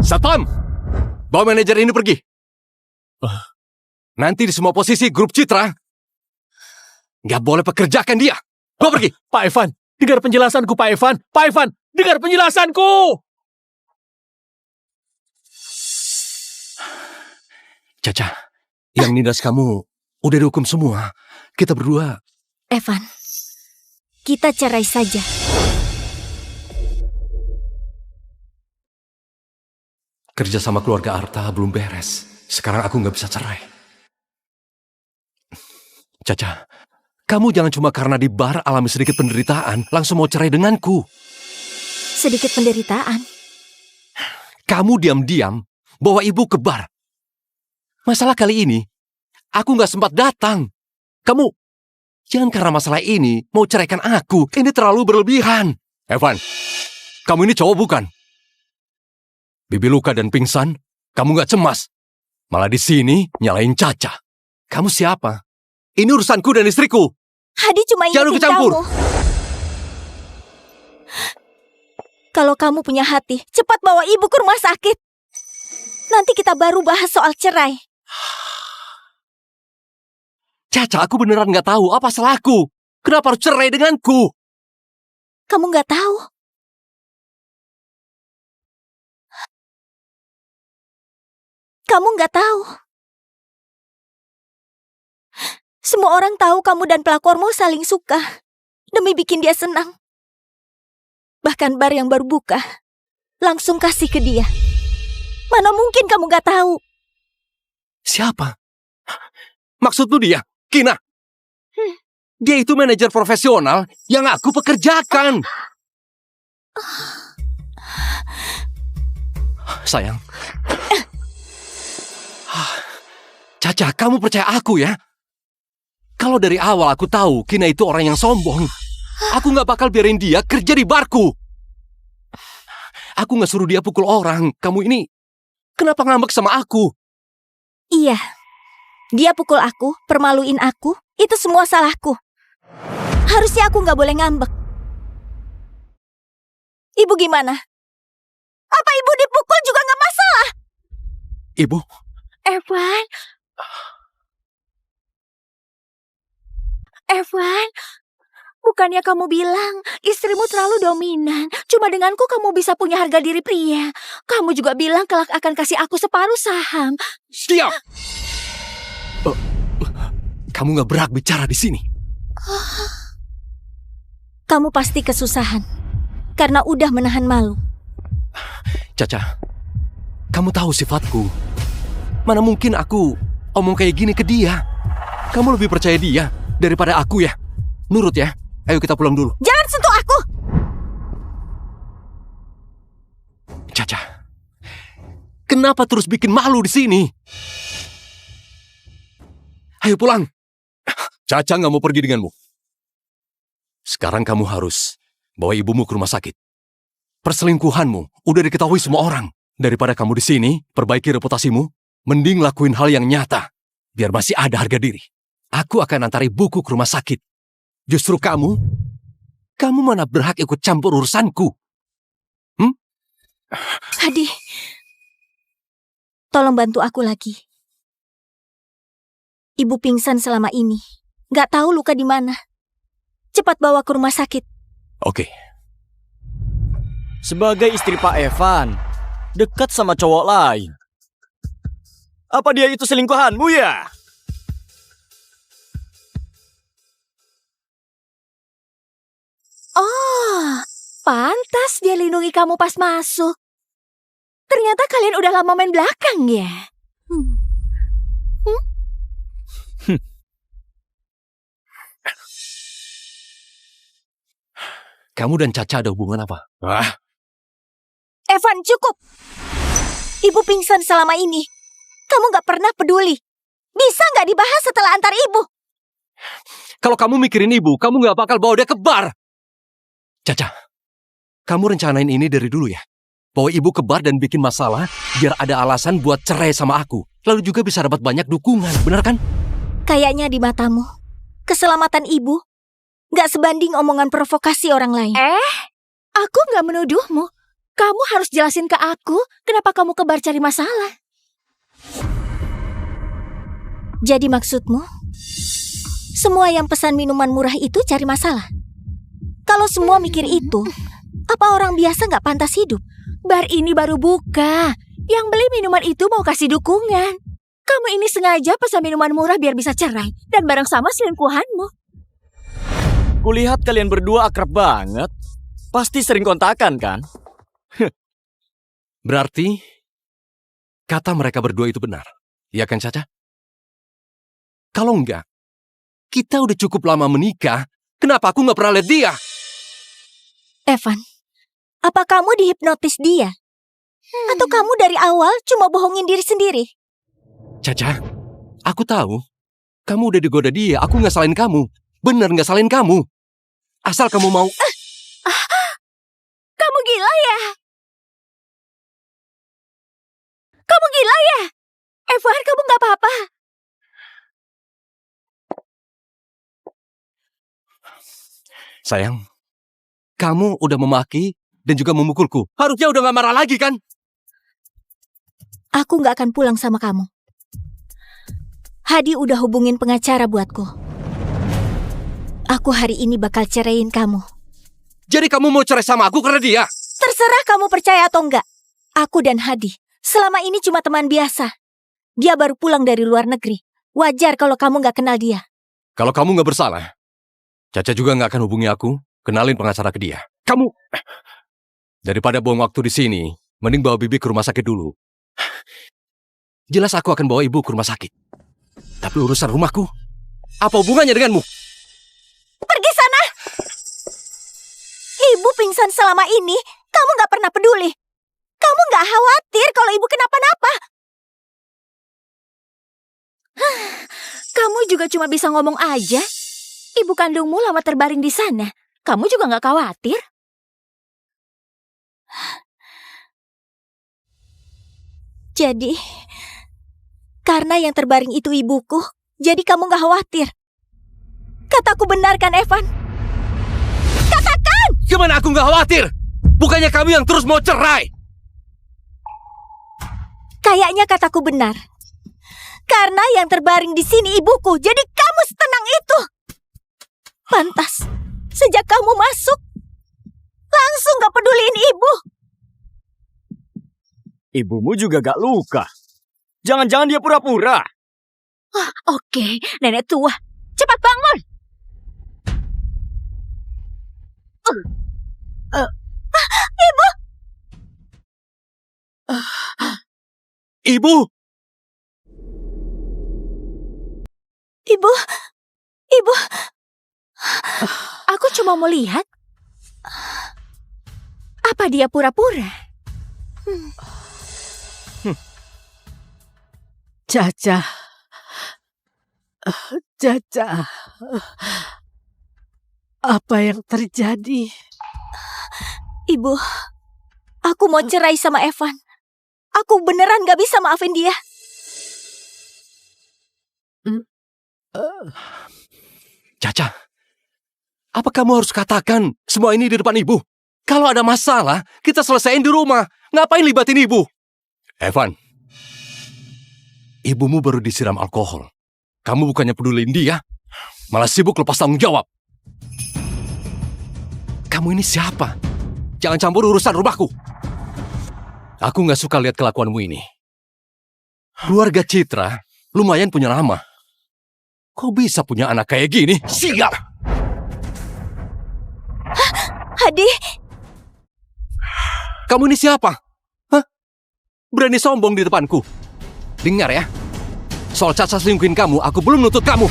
Satpam, bawa manajer ini pergi. Nanti di semua posisi grup Citra, nggak boleh pekerjakan dia. Bawa pergi. Pak Evan, dengar penjelasanku, Pak Evan. Pak Evan, dengar penjelasanku. Caca, yang nindas kamu udah dihukum semua. Kita berdua. Evan, kita cerai saja. Kerja sama keluarga Arta belum beres. Sekarang aku nggak bisa cerai. Caca, kamu jangan cuma karena di bar alami sedikit penderitaan, langsung mau cerai denganku. Sedikit penderitaan. Kamu diam-diam bawa ibu ke bar. Masalah kali ini, aku nggak sempat datang. Kamu, jangan karena masalah ini mau ceraikan aku. Ini terlalu berlebihan. Evan, kamu ini cowok bukan? Bibi luka dan pingsan, kamu nggak cemas. Malah di sini nyalain Caca. Kamu siapa? Ini urusanku dan istriku. Hadi cuma Jangan ingetin ikut campur. kamu. Kalau kamu punya hati, cepat bawa ibu ke rumah sakit. Nanti kita baru bahas soal cerai. Caca, aku beneran nggak tahu apa salahku. Kenapa harus cerai denganku? Kamu nggak tahu? Kamu nggak tahu? Semua orang tahu kamu dan pelakormu saling suka demi bikin dia senang. Bahkan bar yang baru buka langsung kasih ke dia. Mana mungkin kamu nggak tahu? Siapa? Maksudmu dia? Kina? Dia itu manajer profesional yang aku pekerjakan. Sayang. Caca, kamu percaya aku ya? Kalau dari awal aku tahu Kina itu orang yang sombong, aku nggak bakal biarin dia kerja di barku. Aku nggak suruh dia pukul orang. Kamu ini kenapa ngambek sama aku? Iya, dia pukul aku, permaluin aku, itu semua salahku. Harusnya aku nggak boleh ngambek. Ibu gimana? Apa ibu dipukul juga nggak masalah? Ibu? Evan, bukannya kamu bilang istrimu terlalu dominan. Cuma denganku kamu bisa punya harga diri pria. Kamu juga bilang kelak akan kasih aku separuh saham. Diam! Kamu nggak berhak bicara di sini. Kamu pasti kesusahan karena udah menahan malu. Caca, kamu tahu sifatku. Mana mungkin aku omong kayak gini ke dia. Kamu lebih percaya dia daripada aku ya. Nurut ya. Ayo kita pulang dulu. Jangan sentuh aku! Caca, kenapa terus bikin malu di sini? Ayo pulang. Caca nggak mau pergi denganmu. Sekarang kamu harus bawa ibumu ke rumah sakit. Perselingkuhanmu udah diketahui semua orang. Daripada kamu di sini, perbaiki reputasimu, mending lakuin hal yang nyata. Biar masih ada harga diri. Aku akan antar ibuku ke rumah sakit. Justru kamu mana berhak ikut campur urusanku? Hadi, tolong bantu aku lagi. Ibu pingsan selama ini. Nggak tahu luka di mana. Cepat bawa ke rumah sakit. Oke. Sebagai istri Pak Evan, dekat sama cowok lain. Apa dia itu selingkuhanmu ya? Oh, pantas dia lindungi kamu pas masuk. Ternyata kalian udah lama main belakang ya? Kamu dan Caca ada hubungan apa? Evan, cukup. Ibu pingsan selama ini. Kamu nggak pernah peduli. Bisa nggak dibahas setelah antar ibu? Kalau kamu mikirin ibu, kamu nggak bakal bawa dia ke bar. Caca, kamu rencanain ini dari dulu ya? Bawa ibu ke bar dan bikin masalah, biar ada alasan buat cerai sama aku. Lalu juga bisa dapat banyak dukungan, benar kan? Kayaknya di matamu, keselamatan ibu nggak sebanding omongan provokasi orang lain. Aku nggak menuduhmu. Kamu harus jelasin ke aku kenapa kamu ke bar cari masalah. Jadi maksudmu, semua yang pesan minuman murah itu cari masalah? Kalau semua mikir itu, apa orang biasa nggak pantas hidup? Bar ini baru buka. Yang beli minuman itu mau kasih dukungan. Kamu ini sengaja pesan minuman murah biar bisa cerai. Dan bareng sama selingkuhanmu. Kulihat kalian berdua akrab banget. Pasti sering kontakan kan? Berarti kata mereka berdua itu benar. Iya kan, Caca? Kalau enggak, kita udah cukup lama menikah. Kenapa aku nggak pernah lihat dia? Evan, apa kamu dihipnotis dia? Atau kamu dari awal cuma bohongin diri sendiri? Caca, aku tahu. Kamu udah digoda dia, aku nggak salahin kamu. Bener nggak salahin kamu. Asal kamu mau... Kamu gila ya? Kamu gila ya? Evan, kamu nggak apa-apa? Sayang, kamu udah memaki dan juga memukulku. Harusnya udah gak marah lagi kan? Aku nggak akan pulang sama kamu. Hadi udah hubungin pengacara buatku. Aku hari ini bakal ceraiin kamu. Jadi kamu mau cerai sama aku karena dia? Terserah kamu percaya atau enggak. Aku dan Hadi selama ini cuma teman biasa. Dia baru pulang dari luar negeri. Wajar kalau kamu nggak kenal dia. Kalau kamu gak bersalah, Caca juga gak akan hubungi aku, kenalin pengacara ke dia. Kamu... Daripada buang waktu di sini, mending bawa Bibi ke rumah sakit dulu. Jelas aku akan bawa ibu ke rumah sakit. Tapi urusan rumahku, apa hubungannya denganmu? Pergi sana! Ibu pingsan selama ini, kamu nggak pernah peduli. Kamu nggak khawatir kalau ibu kenapa-napa. Kamu juga cuma bisa ngomong aja. Ibu kandungmu lama terbaring di sana. Kamu juga nggak khawatir. Jadi, karena yang terbaring itu ibuku, jadi kamu nggak khawatir. Kataku benar kan, Evan? Katakan! Gimana aku nggak khawatir? Bukannya kamu yang terus mau cerai? Kayaknya kataku benar. Karena yang terbaring di sini ibuku, jadi kamu setenang itu. Pantas, sejak kamu masuk, langsung gak peduliin ibu. Ibumu juga gak luka. Jangan-jangan dia pura-pura. Oke, nenek tua. Cepat bangun. Ibu! Ibu! Ibu! Ibu! Aku cuma mau lihat. Apa dia pura-pura? Caca. Caca. Apa yang terjadi? Ibu, aku mau cerai sama Evan. Aku beneran gak bisa maafin dia. Caca, apa kamu harus katakan semua ini di depan ibu? Kalau ada masalah, kita selesaiin di rumah. Ngapain libatin ibu? Evan, ibumu baru disiram alkohol. Kamu bukannya peduliin dia, malah sibuk lepas tanggung jawab. Kamu ini siapa? Jangan campur urusan rumahku. Aku gak suka lihat kelakuanmu ini. Keluarga Citra lumayan punya nama. Kok bisa punya anak kayak gini? Siap! Hadi! Kamu ini siapa? Hah? Berani sombong di depanku? Dengar ya, soal Caca selingkuhin kamu, aku belum nuntut kamu.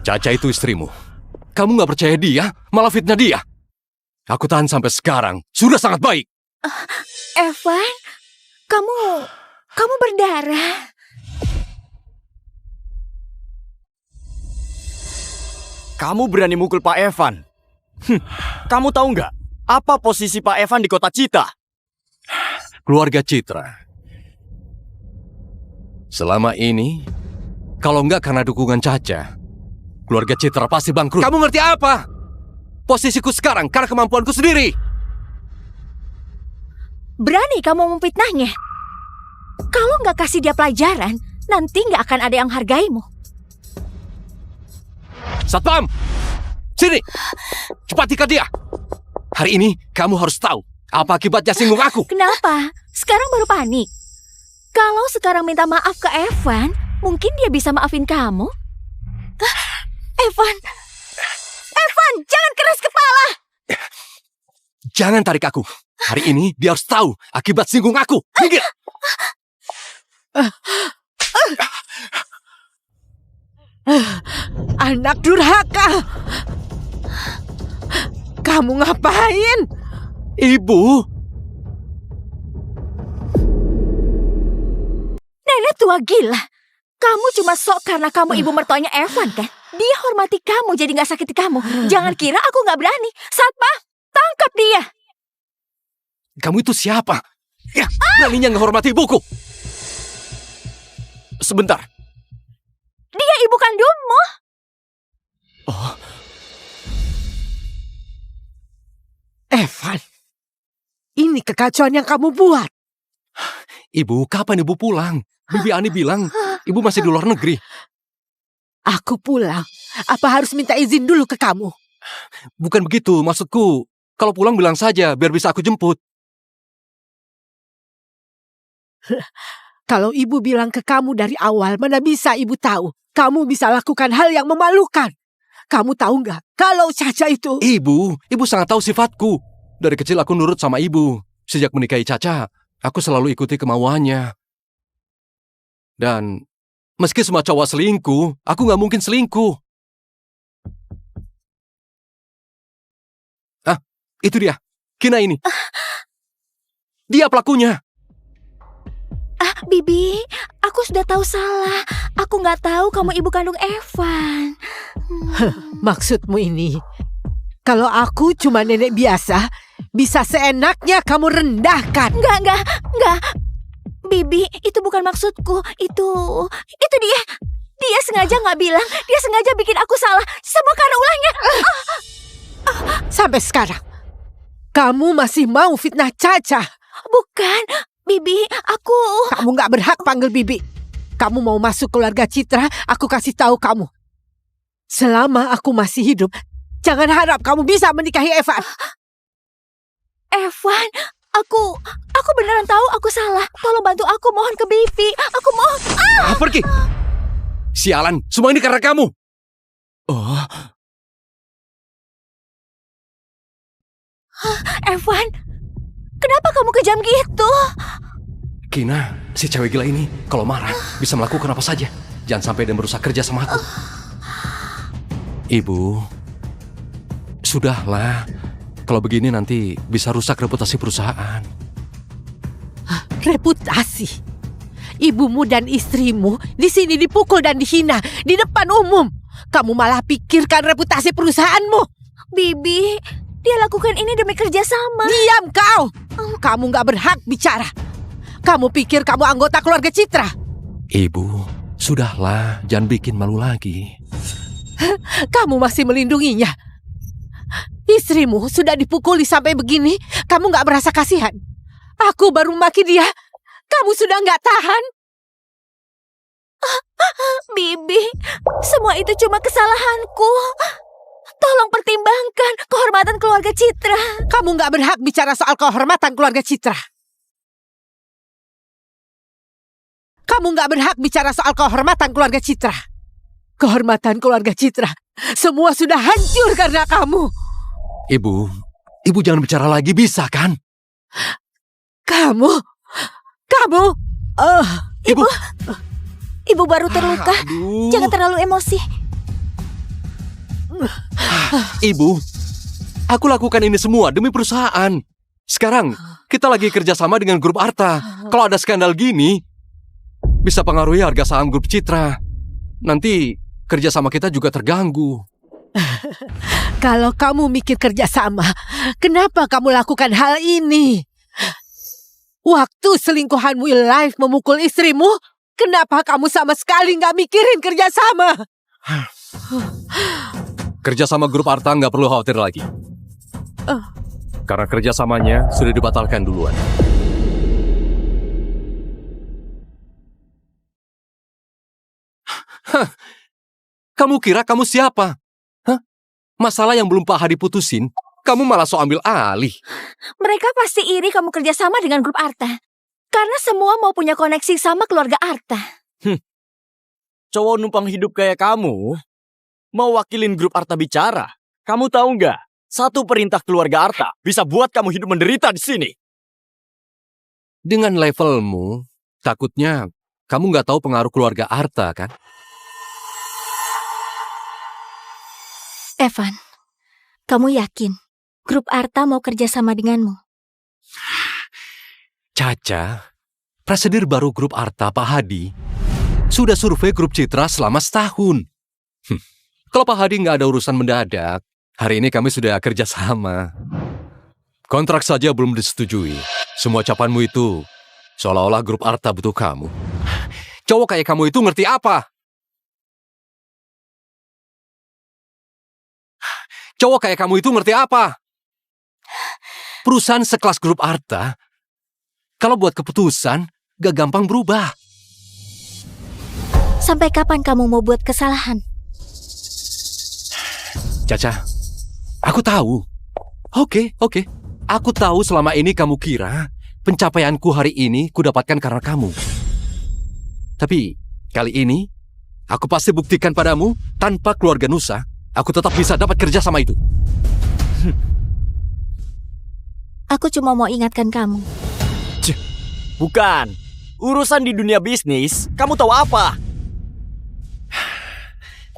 Caca itu istrimu. Kamu gak percaya dia, malah fitnah dia. Aku tahan sampai sekarang, sudah sangat baik. Evan, kamu berdarah. Kamu berani mukul Pak Evan? Kamu tahu nggak apa posisi Pak Evan di kota Cita? Keluarga Citra. Selama ini, kalau nggak karena dukungan Caca, keluarga Citra pasti bangkrut. Kamu ngerti apa? Posisiku sekarang karena kemampuanku sendiri. Berani kamu memfitnahnya? Kalau nggak kasih dia pelajaran, nanti nggak akan ada yang hargaimu. Satpam! Sini! Cepat ikat dia! Hari ini kamu harus tahu apa akibatnya singgung aku. Kenapa? Sekarang baru panik. Kalau sekarang minta maaf ke Evan, mungkin dia bisa maafin kamu. Evan! Evan, jangan keras kepala! Jangan tarik aku. Hari ini dia harus tahu akibat singgung aku. Minggir! Anak durhaka! Kamu ngapain? Ibu! Nenek tua gila. Kamu cuma sok karena kamu ibu mertuanya Evan, kan? Dia hormati kamu, jadi gak sakiti kamu. Jangan kira aku gak berani. Satpam, tangkap dia. Kamu itu siapa? Ya, beraninya menghormati ibuku. Sebentar. Dia ibu kandungmu. Oh, Evan, ini kekacauan yang kamu buat. Ibu, kapan ibu pulang? Bibi Ani bilang ibu masih di luar negeri. Aku pulang. Apa harus minta izin dulu ke kamu? Bukan begitu, maksudku. Kalau pulang bilang saja, biar bisa aku jemput. Kalau ibu bilang ke kamu dari awal, mana bisa ibu tahu? Kamu bisa lakukan hal yang memalukan. Kamu tahu nggak? Kalau Caca itu... Ibu sangat tahu sifatku. Dari kecil aku nurut sama ibu. Sejak menikahi Caca, aku selalu ikuti kemauannya. Dan meski semua cowok selingkuh, aku nggak mungkin selingkuh. Itu dia, Kina ini. Dia pelakunya. Bibi, aku sudah tahu salah. Aku nggak tahu kamu ibu kandung Evan. Maksudmu ini, kalau aku cuma nenek biasa, bisa seenaknya kamu rendahkan. Enggak. Bibi, itu bukan maksudku. Itu dia. Dia sengaja nggak bilang. Dia sengaja bikin aku salah. Semua karena ulahnya. Sampai sekarang, kamu masih mau fitnah Caca? Bukan, Bibi, aku... Kamu nggak berhak panggil Bibi. Kamu mau masuk keluarga Citra, aku kasih tahu kamu. Selama aku masih hidup, jangan harap kamu bisa menikahi Evan. Evan, aku beneran tahu aku salah. Tolong bantu aku, mohon ke Bibi. Aku mohon. Pergi. Sialan, semua ini karena kamu. Evan, kenapa kamu kejam gitu? Kina, si cewek gila ini kalau marah bisa melakukan apa saja. Jangan sampai dia merusak kerja sama aku. Ibu, sudahlah. Kalau begini nanti bisa rusak reputasi perusahaan. Reputasi? Ibumu dan istrimu di sini dipukul dan dihina di depan umum. Kamu malah pikirkan reputasi perusahaanmu. Bibi, dia lakukan ini demi kerjasama. Diam kau! Kamu gak berhak bicara. Kamu pikir kamu anggota keluarga Citra? Ibu, sudahlah, jangan bikin malu lagi. Kamu masih melindunginya. Istrimu sudah dipukuli sampai begini, kamu gak merasa kasihan? Aku baru maki dia, kamu sudah gak tahan? Bibi, semua itu cuma kesalahanku. Tolong pertimbangkan kehormatan keluarga Citra. Kamu gak berhak bicara soal kehormatan keluarga Citra. Kamu gak berhak bicara soal kehormatan keluarga Citra. Kehormatan keluarga Citra semua sudah hancur karena kamu. Ibu jangan bicara lagi, bisa kan? Kamu. Ibu baru terluka. Jangan terlalu emosi. Ibu, aku lakukan ini semua demi perusahaan. Sekarang, kita lagi kerjasama dengan grup Arta. Kalau ada skandal gini, bisa pengaruhi harga saham grup Citra. Nanti, kerjasama kita juga terganggu. Kalau kamu mikir kerjasama, kenapa kamu lakukan hal ini? Waktu selingkuhanmu live memukul istrimu, kenapa kamu sama sekali nggak mikirin kerjasama? Kerjasama grup Arta nggak perlu khawatir lagi. Karena kerjasamanya sudah dibatalkan duluan. Kamu kira kamu siapa? Masalah yang belum Pak Hadi putusin, kamu malah so ambil alih. Mereka pasti iri kamu kerjasama dengan grup Arta. Karena semua mau punya koneksi sama keluarga Arta. Cowok numpang hidup kayak kamu mau wakilin grup Arta bicara. Kamu tahu nggak? Satu perintah keluarga Arta bisa buat kamu hidup menderita di sini. Dengan levelmu, takutnya kamu nggak tahu pengaruh keluarga Arta, kan? Evan, kamu yakin grup Arta mau kerjasama denganmu? Caca, presidir baru grup Arta, Pak Hadi, sudah survei grup Citra selama setahun. Kalau Pak Hadi nggak ada urusan mendadak, hari ini kami sudah kerjasama. Kontrak saja belum disetujui. Semua ucapanmu itu seolah-olah grup Arta butuh kamu. Cowok kayak kamu itu ngerti apa? Cowok kayak kamu itu ngerti apa? Perusahaan sekelas grup Arta, kalau buat keputusan, gak gampang berubah. Sampai kapan kamu mau buat kesalahan? Caca, aku tahu. Oke. Aku tahu selama ini kamu kira pencapaianku hari ini kudapatkan karena kamu. Tapi kali ini, aku pasti buktikan padamu, tanpa keluarga Nusa, aku tetap bisa dapat kerja sama itu. Aku cuma mau ingatkan kamu. Bukan. Urusan di dunia bisnis, kamu tahu apa?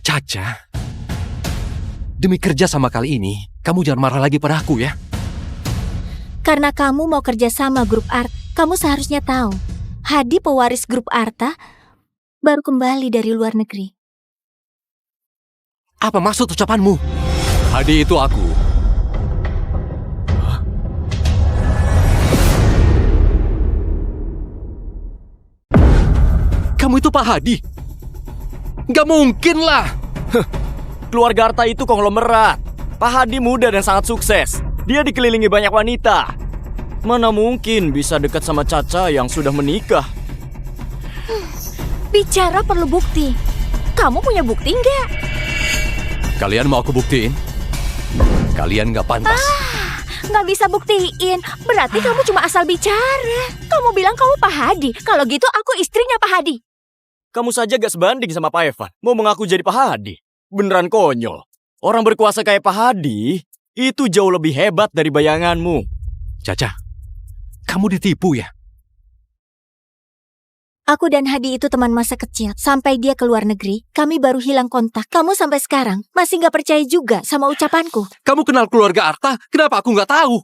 Caca, demi kerja sama kali ini, kamu jangan marah lagi pada aku ya. Karena kamu mau kerja sama grup Art, kamu seharusnya tahu. Hadi pewaris grup Arta baru kembali dari luar negeri. Apa maksud ucapanmu? Hadi itu aku. Kamu itu Pak Hadi? Gak mungkin lah. Keluarga Arta itu konglomerat. Pak Hadi muda dan sangat sukses. Dia dikelilingi banyak wanita. Mana mungkin bisa dekat sama Caca yang sudah menikah? Bicara perlu bukti. Kamu punya bukti nggak? Kalian mau aku buktiin? Kalian gak pantas. Nggak bisa buktiin. Berarti kamu cuma asal bicara. Kamu bilang kamu Pak Hadi. Kalau gitu aku istrinya Pak Hadi. Kamu saja gak sebanding sama Pak Evan. Mau mengaku jadi Pak Hadi. Beneran konyol. Orang berkuasa kayak Pak Hadi itu jauh lebih hebat dari bayanganmu. Caca, kamu ditipu ya? Aku dan Hadi itu teman masa kecil. Sampai dia ke luar negeri, kami baru hilang kontak. Kamu sampai sekarang masih nggak percaya juga sama ucapanku. Kamu kenal keluarga Arta, kenapa aku nggak tahu?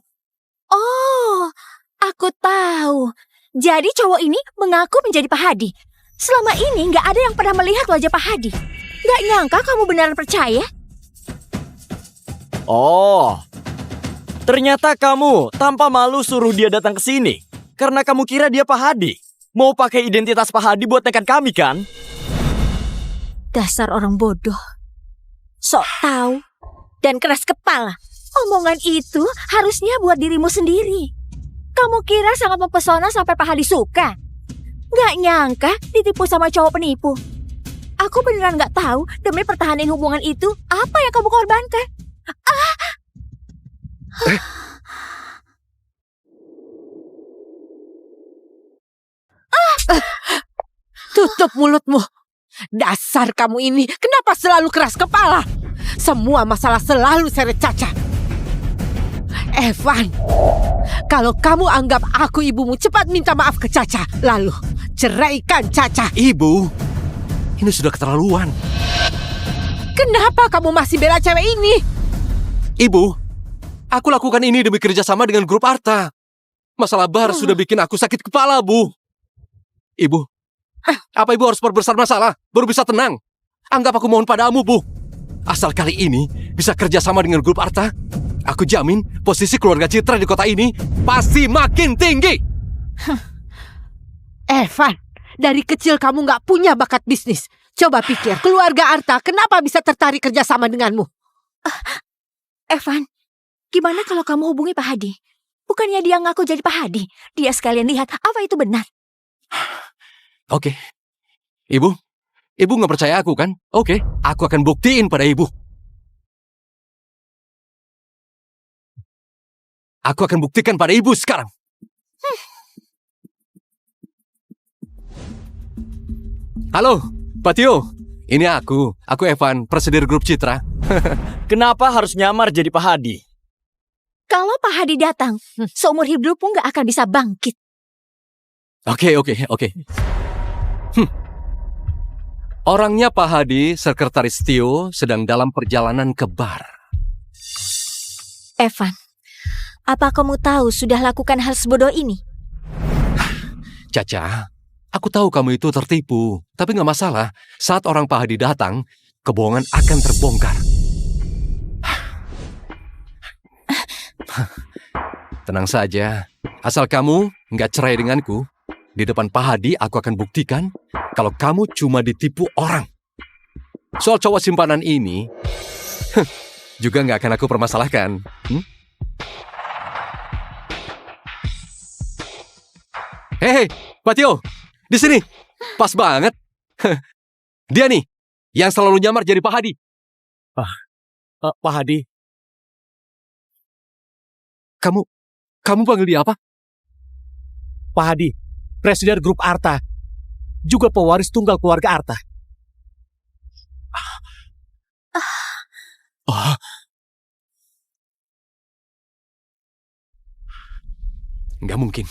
Oh, aku tahu. Jadi cowok ini mengaku menjadi Pak Hadi. Selama ini nggak ada yang pernah melihat wajah Pak Hadi. Nggak nyangka kamu beneran percaya. Oh, ternyata kamu tanpa malu suruh dia datang ke sini. Karena kamu kira dia Pak Hadi. Mau pakai identitas Pak Hadi buat nekan kami kan? Dasar orang bodoh. Sok tahu dan keras kepala. Omongan itu harusnya buat dirimu sendiri. Kamu kira sangat mempesona sampai Pak Hadi suka? Nggak nyangka ditipu sama cowok penipu. Aku beneran nggak tahu demi pertahanan hubungan itu apa yang kamu korbankan. Tutup mulutmu. Dasar kamu ini, kenapa selalu keras kepala? Semua masalah selalu seret Caca. Evan, kalau kamu anggap aku ibumu, cepat minta maaf ke Caca. Lalu, ceraikan Caca. Ibu, ini sudah keterlaluan. Kenapa kamu masih bela cewek ini? Ibu, aku lakukan ini demi kerjasama dengan grup Arta. Masalah bar sudah bikin aku sakit kepala, Bu. Ibu, apa ibu harus berbesar masalah baru bisa tenang? Anggap aku mohon padamu, Bu. Asal kali ini bisa kerjasama dengan grup Arta, aku jamin posisi keluarga Citra di kota ini pasti makin tinggi. Evan, dari kecil kamu gak punya bakat bisnis. Coba pikir, keluarga Arta kenapa bisa tertarik kerjasama denganmu? Evan, gimana kalau kamu hubungi Pak Hadi? Bukannya dia ngaku jadi Pak Hadi. Dia sekalian lihat apa itu benar. Oke. Ibu nggak percaya aku kan? Oke, aku akan buktiin pada ibu. Aku akan buktikan pada ibu sekarang. Halo, Pak Tio. Ini aku Evan, presidir grup Citra. Kenapa harus nyamar jadi Pak Hadi? Kalau Pak Hadi datang, seumur hidupmu nggak akan bisa bangkit. Oke. Orangnya Pak Hadi, sekretaris Tio, sedang dalam perjalanan ke bar. Evan, apa kamu tahu sudah lakukan hal sebodoh ini? Caca, aku tahu kamu itu tertipu, tapi nggak masalah. Saat orang Pak Hadi datang, kebohongan akan terbongkar. Tenang saja, asal kamu nggak cerai denganku, di depan Pak Hadi aku akan buktikan kalau kamu cuma ditipu orang. Soal cowok simpanan ini, juga nggak akan aku permasalahkan. Hei, Pak Tio, di sini. Pas banget. Dia nih, yang selalu nyamar jadi Pak Hadi. Pak Hadi, Kamu panggil dia apa? Pak Hadi, Presiden Grup Arta, juga pewaris tunggal keluarga Arta. Oh. Nggak mungkin.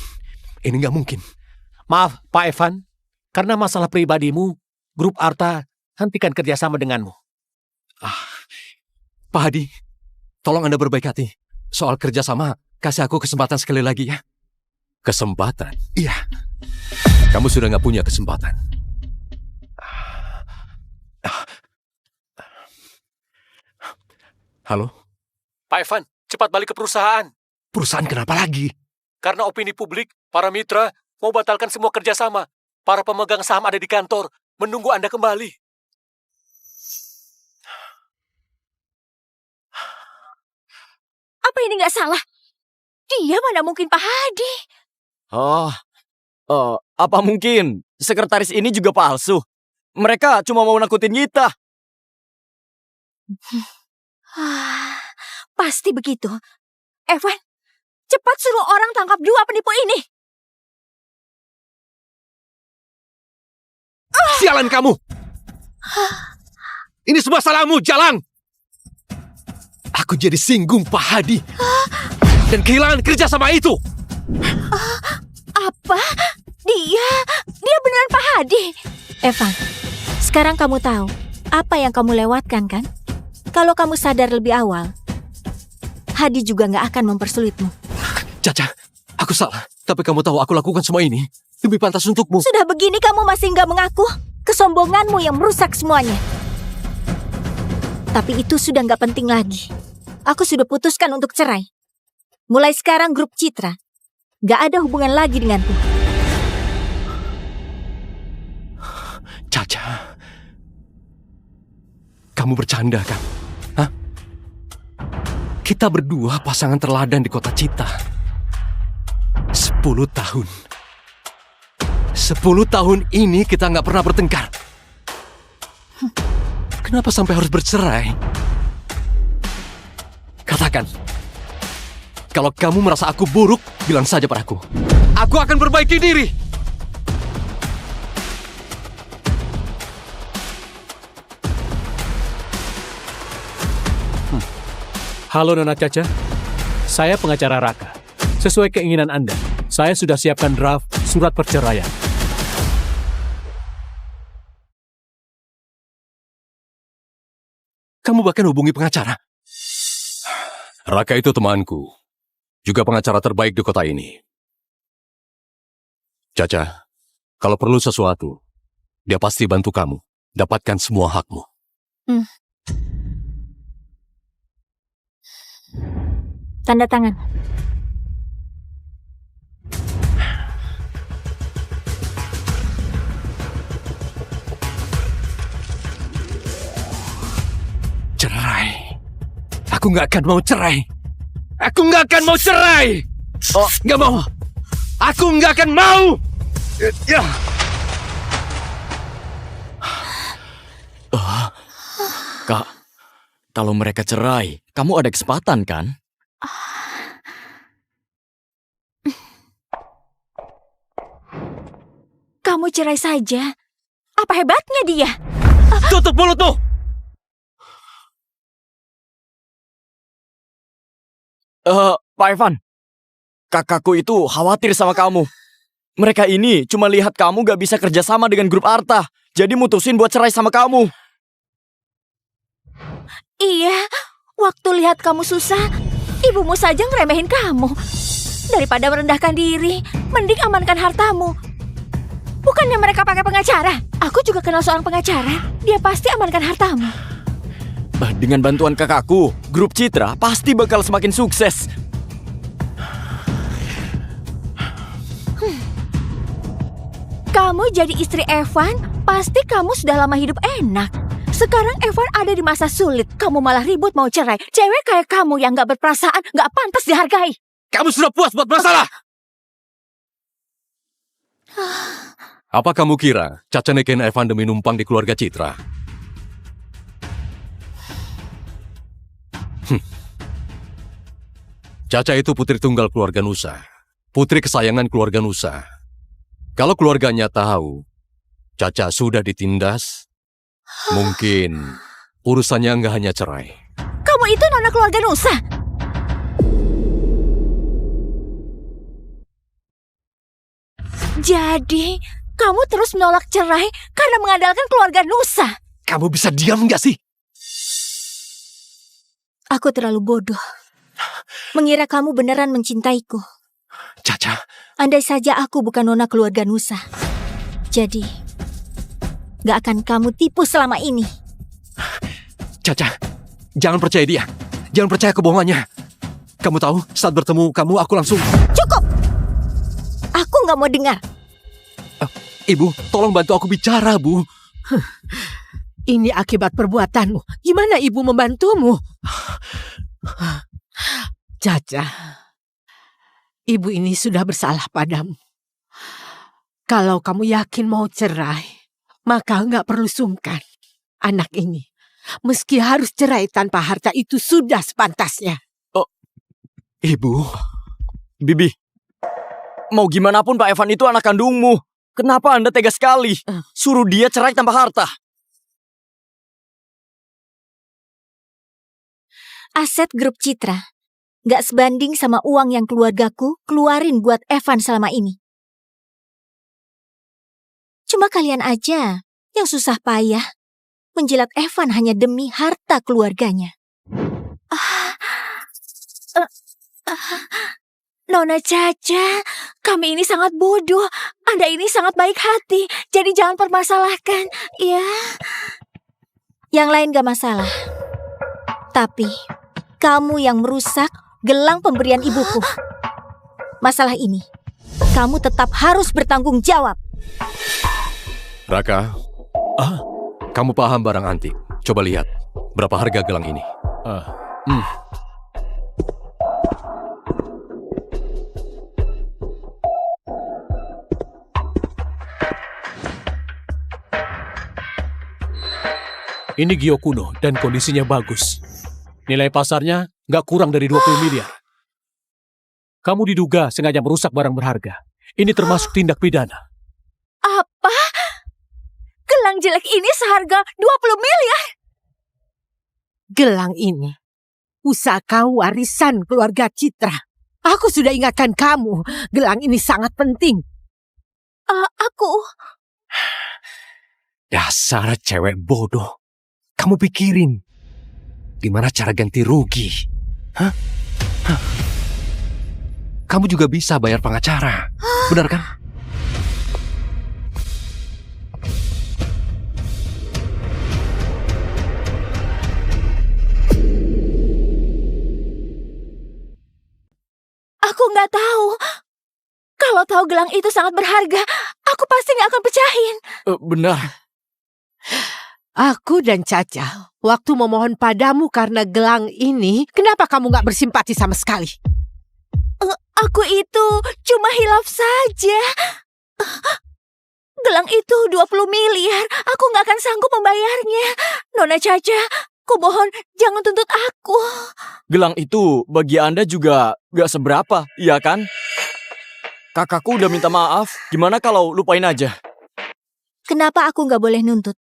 Ini nggak mungkin. Maaf, Pak Evan, karena masalah pribadimu, Grup Arta hentikan kerjasama denganmu. Pak Hadi, tolong Anda berbaik hati. Soal kerjasama, kasih aku kesempatan sekali lagi ya. Kesempatan? Iya. Kamu sudah nggak punya kesempatan. Halo? Pak Evan, cepat balik ke perusahaan. Perusahaan kenapa lagi? Karena opini publik, para mitra mau batalkan semua kerjasama. Para pemegang saham ada di kantor, menunggu Anda kembali. Apa ini nggak salah? Dia mana mungkin Pak Hadi? Apa mungkin sekretaris ini juga palsu? Mereka cuma mau nakutin kita. Pasti begitu. Evan, cepat suruh orang tangkap dua penipu ini. Sialan kamu! Ini semua salahmu, Jalang! Aku jadi singgung Pak Hadi. Dan kehilangan kerja sama itu. Apa? Dia beneran Pak Hadi. Evan, sekarang kamu tahu apa yang kamu lewatkan kan? Kalau kamu sadar lebih awal, Hadi juga nggak akan mempersulitmu. Caca, aku salah. Tapi kamu tahu aku lakukan semua ini lebih pantas untukmu. Sudah begini kamu masih nggak mengaku? Kesombonganmu yang merusak semuanya. Tapi itu sudah nggak penting lagi. Aku sudah putuskan untuk cerai. Mulai sekarang grup Citra nggak ada hubungan lagi denganku. Caca, kamu bercanda kan? Hah? Kita berdua pasangan terladan di kota Cita. 10 tahun. 10 tahun ini kita nggak pernah bertengkar. Kenapa sampai harus bercerai? Katakan, kalau kamu merasa aku buruk, bilang saja padaku. Aku akan perbaiki diri. Halo Nona Caca, saya pengacara Raka. Sesuai keinginan Anda, saya sudah siapkan draft surat perceraian. Kamu bahkan hubungi pengacara. Raka itu temanku, juga pengacara terbaik di kota ini. Caca, kalau perlu sesuatu, dia pasti bantu kamu dapatkan semua hakmu. Tanda tangan. Cerai. Aku nggak akan mau cerai. Aku nggak akan mau cerai. Oh, nggak mau. Aku nggak akan mau. Ya. Kak, kalau mereka cerai, kamu ada kesempatan kan? Kamu cerai saja. Apa hebatnya dia? Tutup mulutmu. Pak Evan, kakakku itu khawatir sama kamu. Mereka ini cuma lihat kamu gak bisa kerjasama dengan grup Arta, jadi mutusin buat cerai sama kamu. Iya, waktu lihat kamu susah, ibumu saja ngeremehin kamu. Daripada merendahkan diri, mending amankan hartamu. Bukannya mereka pakai pengacara? Aku juga kenal seorang pengacara. Dia pasti amankan hartamu. Dengan bantuan kakakku, grup Citra pasti bakal semakin sukses. Kamu jadi istri Evan, pasti kamu sudah lama hidup enak. Sekarang Evan ada di masa sulit, kamu malah ribut mau cerai. Cewek kayak kamu yang gak berperasaan, gak pantas dihargai. Kamu sudah puas buat masalah. Apa kamu kira Caca nikahin Evan demi numpang di keluarga Citra? Caca itu putri tunggal keluarga Nusa. Putri kesayangan keluarga Nusa. Kalau keluarganya tahu Caca sudah ditindas, mungkin urusannya nggak hanya cerai. Kamu itu nona keluarga Nusa. Jadi, kamu terus menolak cerai karena mengandalkan keluarga Nusa. Kamu bisa diam nggak sih? Aku terlalu bodoh. Mengira kamu beneran mencintaiku. Caca. Andai saja aku bukan nona keluarga Nusa. Jadi, gak akan kamu tipu selama ini. Caca, jangan percaya dia. Jangan percaya kebohongannya. Kamu tahu, saat bertemu kamu, aku langsung... Cukup! Aku gak mau dengar. Ibu, tolong bantu aku bicara, Bu. Ini akibat perbuatanmu. Gimana ibu membantumu? Caca, ibu ini sudah bersalah padamu. Kalau kamu yakin mau cerai, maka nggak perlu sungkan. Anak ini, meski harus cerai tanpa harta itu sudah sepantasnya. Oh, Ibu. Bibi, mau gimana pun Pak Evan itu anak kandungmu. Kenapa Anda tega sekali? Suruh dia cerai tanpa harta. Aset grup Citra gak sebanding sama uang yang keluargaku keluarin buat Evan selama ini. Cuma kalian aja yang susah payah menjilat Evan hanya demi harta keluarganya. Nona Caca, kami ini sangat bodoh. Anda ini sangat baik hati, jadi jangan permasalahkan, ya. Yang lain gak masalah. Tapi, kamu yang merusak gelang pemberian ibuku. Masalah ini, kamu tetap harus bertanggung jawab. Raka, kamu paham barang antik. Coba lihat, berapa harga gelang ini? Ini Gio kuno dan kondisinya bagus. Nilai pasarnya nggak kurang dari 20 miliar. Kamu diduga sengaja merusak barang berharga. Ini termasuk tindak pidana. Apa? Gelang jelek ini seharga 20 miliar? Gelang ini pusaka warisan keluarga Citra. Aku sudah ingatkan kamu, gelang ini sangat penting. Aku... Dasar cewek bodoh. Kamu pikirin, gimana cara ganti rugi? Hah? Kamu juga bisa bayar pengacara, benar kan? Aku nggak tahu. Kalau tahu gelang itu sangat berharga, aku pasti nggak akan pecahin. Benar. Aku dan Caca, waktu memohon padamu karena gelang ini, kenapa kamu gak bersimpati sama sekali? Aku itu cuma hilaf saja. Gelang itu 20 miliar, aku gak akan sanggup membayarnya. Nona Caca, kumohon jangan tuntut aku. Gelang itu bagi Anda juga gak seberapa, iya kan? Kakakku udah minta maaf, gimana kalau lupain aja? Kenapa aku gak boleh nuntut?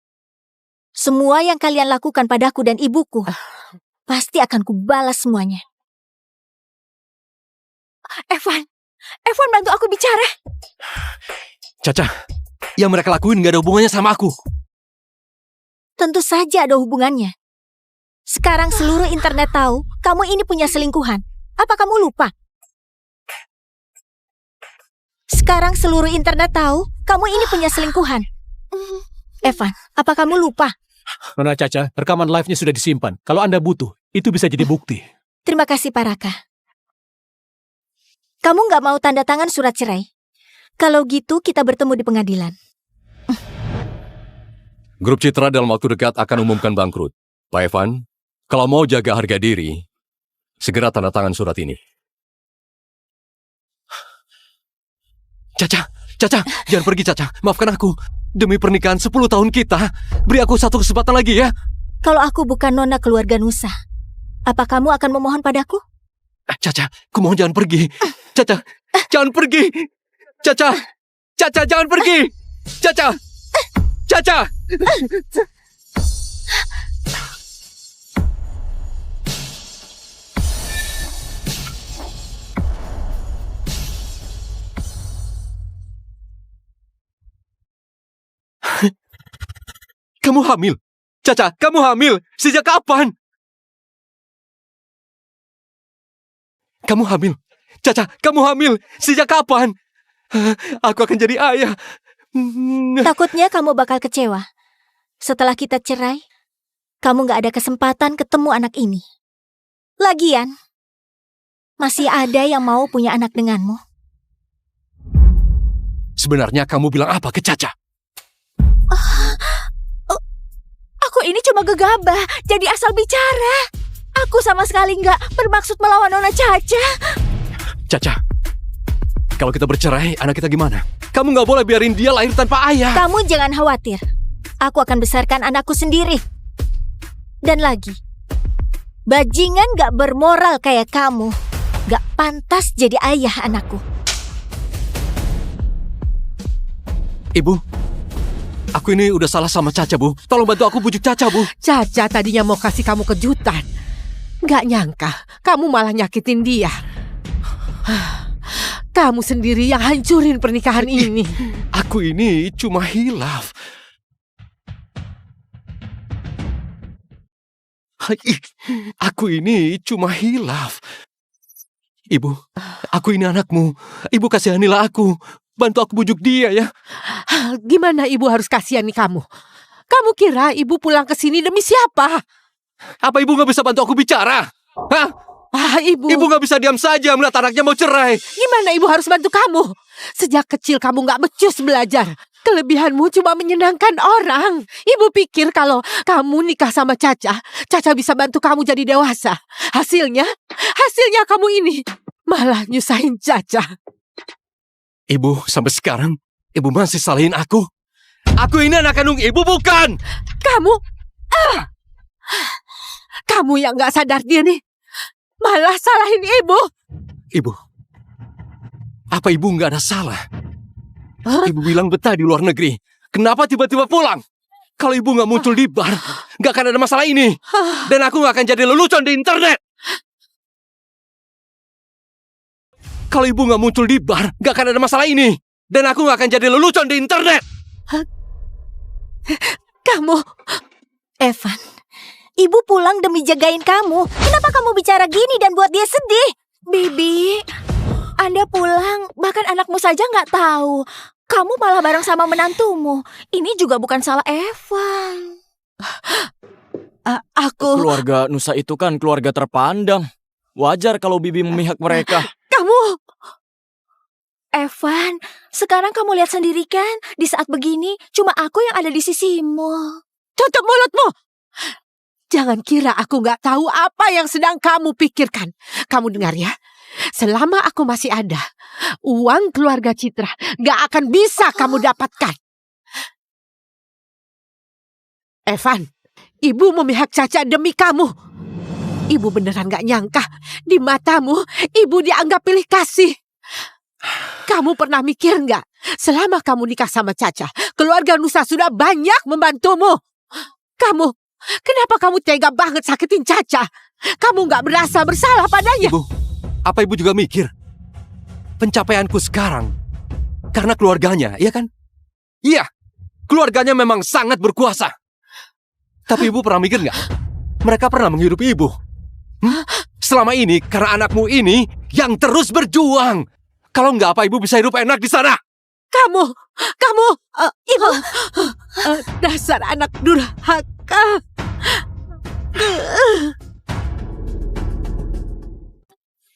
Semua yang kalian lakukan padaku dan ibuku, pasti akan kubalas semuanya. Evan bantu aku bicara. Caca, yang mereka lakuin gak ada hubungannya sama aku. Tentu saja ada hubungannya. Sekarang seluruh internet tahu kamu ini punya selingkuhan. Apa kamu lupa? Sekarang seluruh internet tahu kamu ini punya selingkuhan. Evan, apa kamu lupa? Nona Caca, rekaman live-nya sudah disimpan. Kalau Anda butuh, itu bisa jadi bukti. Terima kasih Pak Raka. Kamu nggak mau tanda tangan surat cerai? Kalau gitu kita bertemu di pengadilan. Grup Citra dalam waktu dekat akan umumkan bangkrut. Pak Evan, kalau mau jaga harga diri, segera tanda tangan surat ini. Caca, Caca, jangan pergi Caca. Maafkan aku. Demi pernikahan 10 tahun kita, beri aku satu kesempatan lagi ya. Kalau aku bukan nona keluarga Nusa, apa kamu akan memohon padaku? Caca, aku mohon jangan pergi. Caca, jangan pergi. Caca, Caca jangan pergi. Caca, Caca. Kamu hamil? Caca, kamu hamil? Sejak kapan? Kamu hamil? Caca, kamu hamil? Sejak kapan? Aku akan jadi ayah. Takutnya kamu bakal kecewa. Setelah kita cerai, kamu gak ada kesempatan ketemu anak ini. Lagian, masih ada yang mau punya anak denganmu. Sebenarnya kamu bilang apa ke Caca? Aku ini cuma gegabah, jadi asal bicara. Aku sama sekali nggak bermaksud melawan Nona Caca. Caca, kalau kita bercerai, anak kita gimana? Kamu nggak boleh biarin dia lahir tanpa ayah. Kamu jangan khawatir. Aku akan besarkan anakku sendiri. Dan lagi, bajingan nggak bermoral kayak kamu nggak pantas jadi ayah anakku. Ibu, aku ini udah salah sama Caca, Bu. Tolong bantu aku bujuk Caca, Bu. Caca tadinya mau kasih kamu kejutan. Gak nyangka, kamu malah nyakitin dia. Kamu sendiri yang hancurin pernikahan ini. Aku ini cuma hilaf. Aku ini cuma hilaf. Ibu, aku ini anakmu. Ibu kasihanilah aku. Bantu aku bujuk dia ya. Gimana ibu harus kasihani kamu? Kamu kira ibu pulang ke sini demi siapa? Apa ibu gak bisa bantu aku bicara? Hah? Ibu gak bisa diam saja melihat anaknya mau cerai. Gimana ibu harus bantu kamu? Sejak kecil kamu gak becus belajar. Kelebihanmu cuma menyenangkan orang. Ibu pikir kalau kamu nikah sama Caca, Caca bisa bantu kamu jadi dewasa. Hasilnya kamu ini malah nyusahin Caca. Ibu, sampai sekarang, ibu masih salahin aku. Aku ini anak kandung ibu, bukan? Kamu yang gak sadar diri, malah salahin ibu. Ibu, apa ibu gak ada salah? Ibu bilang betah di luar negeri. Kenapa tiba-tiba pulang? Kalau ibu gak muncul di bar, gak akan ada masalah ini. Dan aku gak akan jadi lelucon di internet. Kalau ibu gak muncul di bar, gak akan ada masalah ini. Dan aku gak akan jadi lelucon di internet. Kamu... Evan, ibu pulang demi jagain kamu. Kenapa kamu bicara gini dan buat dia sedih? Bibi, Anda pulang, bahkan anakmu saja nggak tahu. Kamu malah bareng sama menantumu. Ini juga bukan salah Evan. Keluarga Nusa itu kan keluarga terpandang. Wajar kalau Bibi memihak mereka. Kamu... Evan, sekarang kamu lihat sendiri kan, di saat begini cuma aku yang ada di sisimu. Tutup mulutmu! Jangan kira aku gak tahu apa yang sedang kamu pikirkan. Kamu dengar ya, selama aku masih ada, uang keluarga Citra gak akan bisa kamu dapatkan. Evan, ibu memihak Caca demi kamu. Ibu beneran gak nyangka, di matamu ibu dianggap pilih kasih. Kamu pernah mikir nggak? Selama kamu nikah sama Caca, keluarga Nusa sudah banyak membantumu. Kenapa kamu tega banget sakitin Caca? Kamu nggak merasa bersalah padanya? Ibu, apa ibu juga mikir? Pencapaianku sekarang karena keluarganya, iya kan? Iya, keluarganya memang sangat berkuasa. Tapi ibu pernah mikir nggak? Mereka pernah menghidupi ibu. Selama ini karena anakmu ini yang terus berjuang. Kalau nggak apa ibu bisa hidup enak di sana? Ibu, dasar anak durhaka.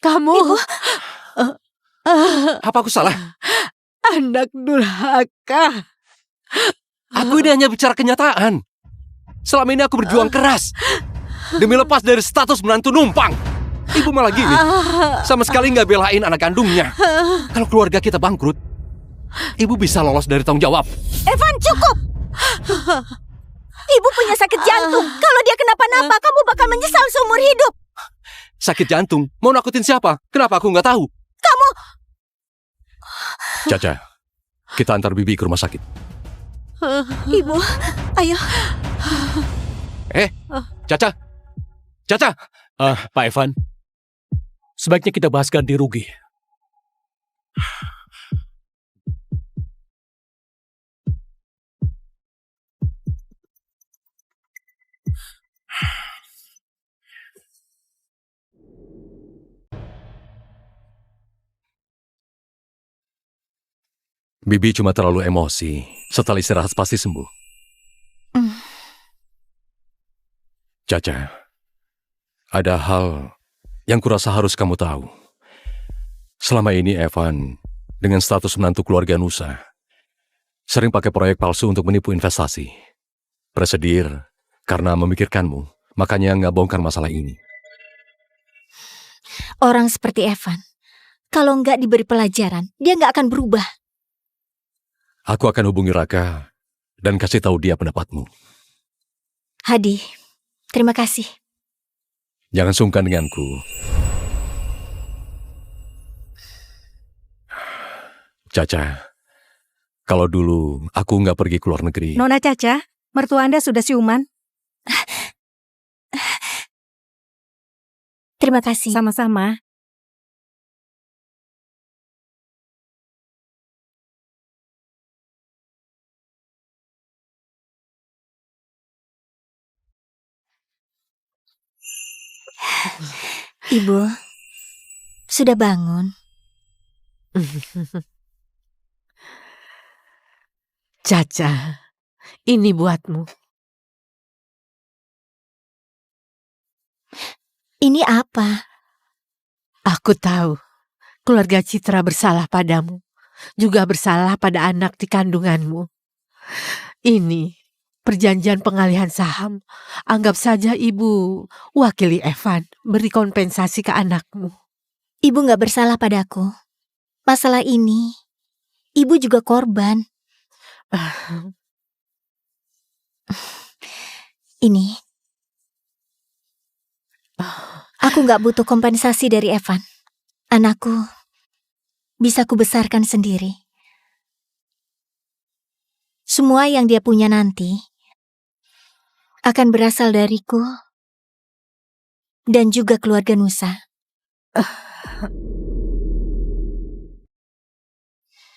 Kamu, Ibu. Apa aku salah? anak durhaka. Aku ini hanya bicara kenyataan. Selama ini aku berjuang keras demi lepas dari status menantu numpang. Ibu malah gini, sama sekali nggak belain anak kandungnya. Kalau keluarga kita bangkrut, ibu bisa lolos dari tanggung jawab. Evan, cukup! Ibu punya sakit jantung. Kalau dia kenapa-napa, kamu bakal menyesal seumur hidup. Sakit jantung? Mau nakutin siapa? Kenapa aku nggak tahu? Kamu... Caca, kita antar Bibi ke rumah sakit. Ibu, ayo. Caca! Caca! Pak Evan, sebaiknya kita bahas ganti rugi. Bibi cuma terlalu emosi. Setelah istirahat pasti sembuh. Caca, ada hal yang kurasa harus kamu tahu. Selama ini Evan, dengan status menantu keluarga Nusa, sering pakai proyek palsu untuk menipu investasi. Bersedir karena memikirkanmu, makanya nggak bongkar masalah ini. Orang seperti Evan, kalau nggak diberi pelajaran, dia nggak akan berubah. Aku akan hubungi Raka dan kasih tahu dia pendapatmu. Hadi, terima kasih. Jangan sungkan denganku. Caca, kalau dulu aku nggak pergi ke luar negeri. Nona Caca, mertua Anda sudah siuman? Terima kasih. Sama-sama. Ibu, sudah bangun? Caca, ini buatmu. Ini apa? Aku tahu keluarga Citra bersalah padamu, juga bersalah pada anak di kandunganmu. Ini perjanjian pengalihan saham. Anggap saja ibu wakili Evan beri kompensasi ke anakmu. Ibu nggak bersalah padaku. Masalah ini, ibu juga korban. Ini, aku nggak butuh kompensasi dari Evan. Anakku bisa kubesarkan sendiri. Semua yang dia punya nanti akan berasal dariku dan juga keluarga Nusa.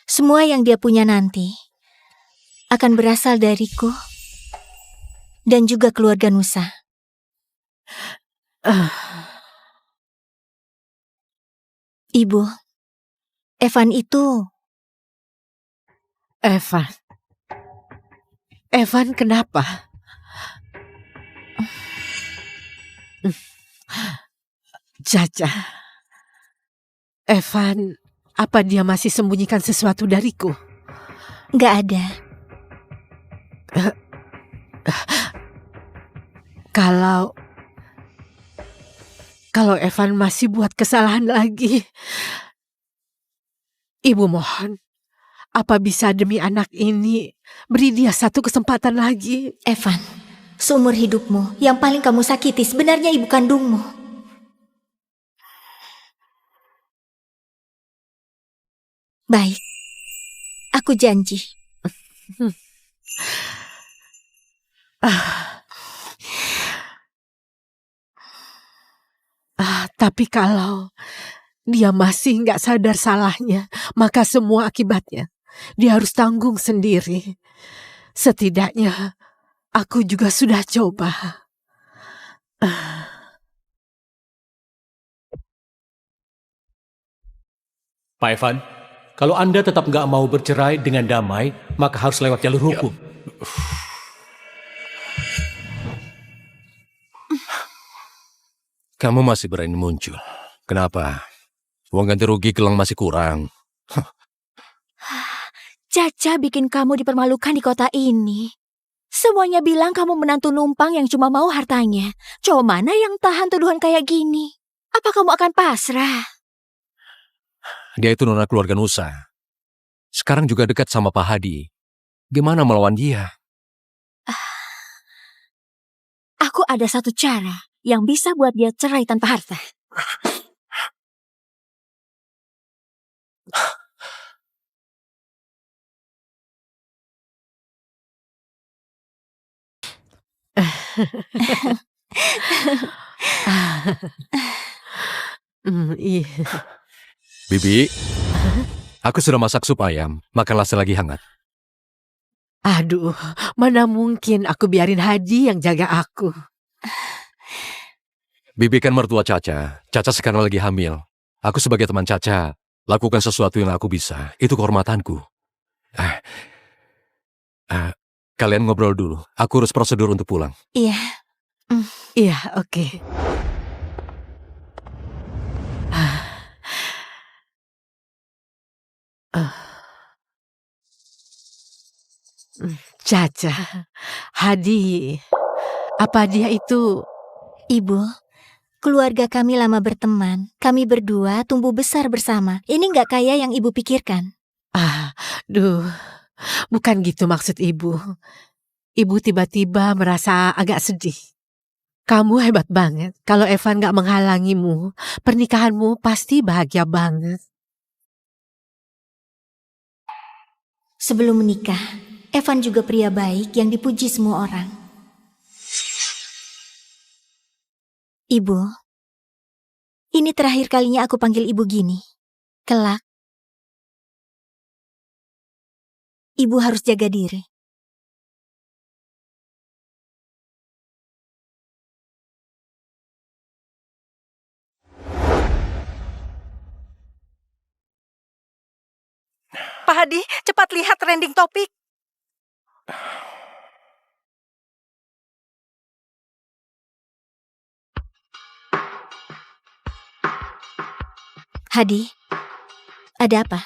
Semua yang dia punya nanti akan berasal dariku dan juga keluarga Nusa. Ibu, Evan itu... Evan kenapa? Caca, Evan, apa dia masih sembunyikan sesuatu dariku? Nggak ada. Kalau Evan masih buat kesalahan lagi, ibu mohon, apa bisa demi anak ini beri dia satu kesempatan lagi? Evan, seumur hidupmu yang paling kamu sakiti sebenarnya ibu kandungmu. Baik, aku janji. Tapi kalau dia masih nggak sadar salahnya, maka semua akibatnya dia harus tanggung sendiri. Setidaknya aku juga sudah coba. Pak Evan, kalau Anda tetap nggak mau bercerai dengan damai, maka harus lewat jalur hukum. Kamu masih berani muncul. Kenapa? Uang ganti rugi gelang masih kurang. Caca bikin kamu dipermalukan di kota ini. Semuanya bilang kamu menantu numpang yang cuma mau hartanya. Cowok mana yang tahan tuduhan kayak gini? Apa kamu akan pasrah? Dia itu nona keluarga Nusa. Sekarang juga dekat sama Pak Hadi. Gimana melawan dia? Aku ada satu cara yang bisa buat dia cerai tanpa harta. Iya. Bibi, aku sudah masak sup ayam. Makanlah selagi hangat. Aduh, mana mungkin aku biarin Hadi yang jaga aku. Bibi kan mertua Caca. Caca sekarang lagi hamil. Aku sebagai teman Caca, lakukan sesuatu yang aku bisa. Itu kehormatanku. Kalian ngobrol dulu. Aku urus prosedur untuk pulang. Iya. Iya, oke. Caca, Hadi, apa dia itu? Ibu, keluarga kami lama berteman. Kami berdua tumbuh besar bersama. Ini nggak kaya yang ibu pikirkan. Bukan gitu maksud ibu. Ibu tiba-tiba merasa agak sedih. Kamu hebat banget. Kalau Evan gak menghalangimu, pernikahanmu pasti bahagia banget. Sebelum menikah, Evan juga pria baik yang dipuji semua orang. Ibu, ini terakhir kalinya aku panggil ibu gini. Kelak, ibu harus jaga diri. Pak Hadi, cepat lihat trending topik. Hadi, ada apa?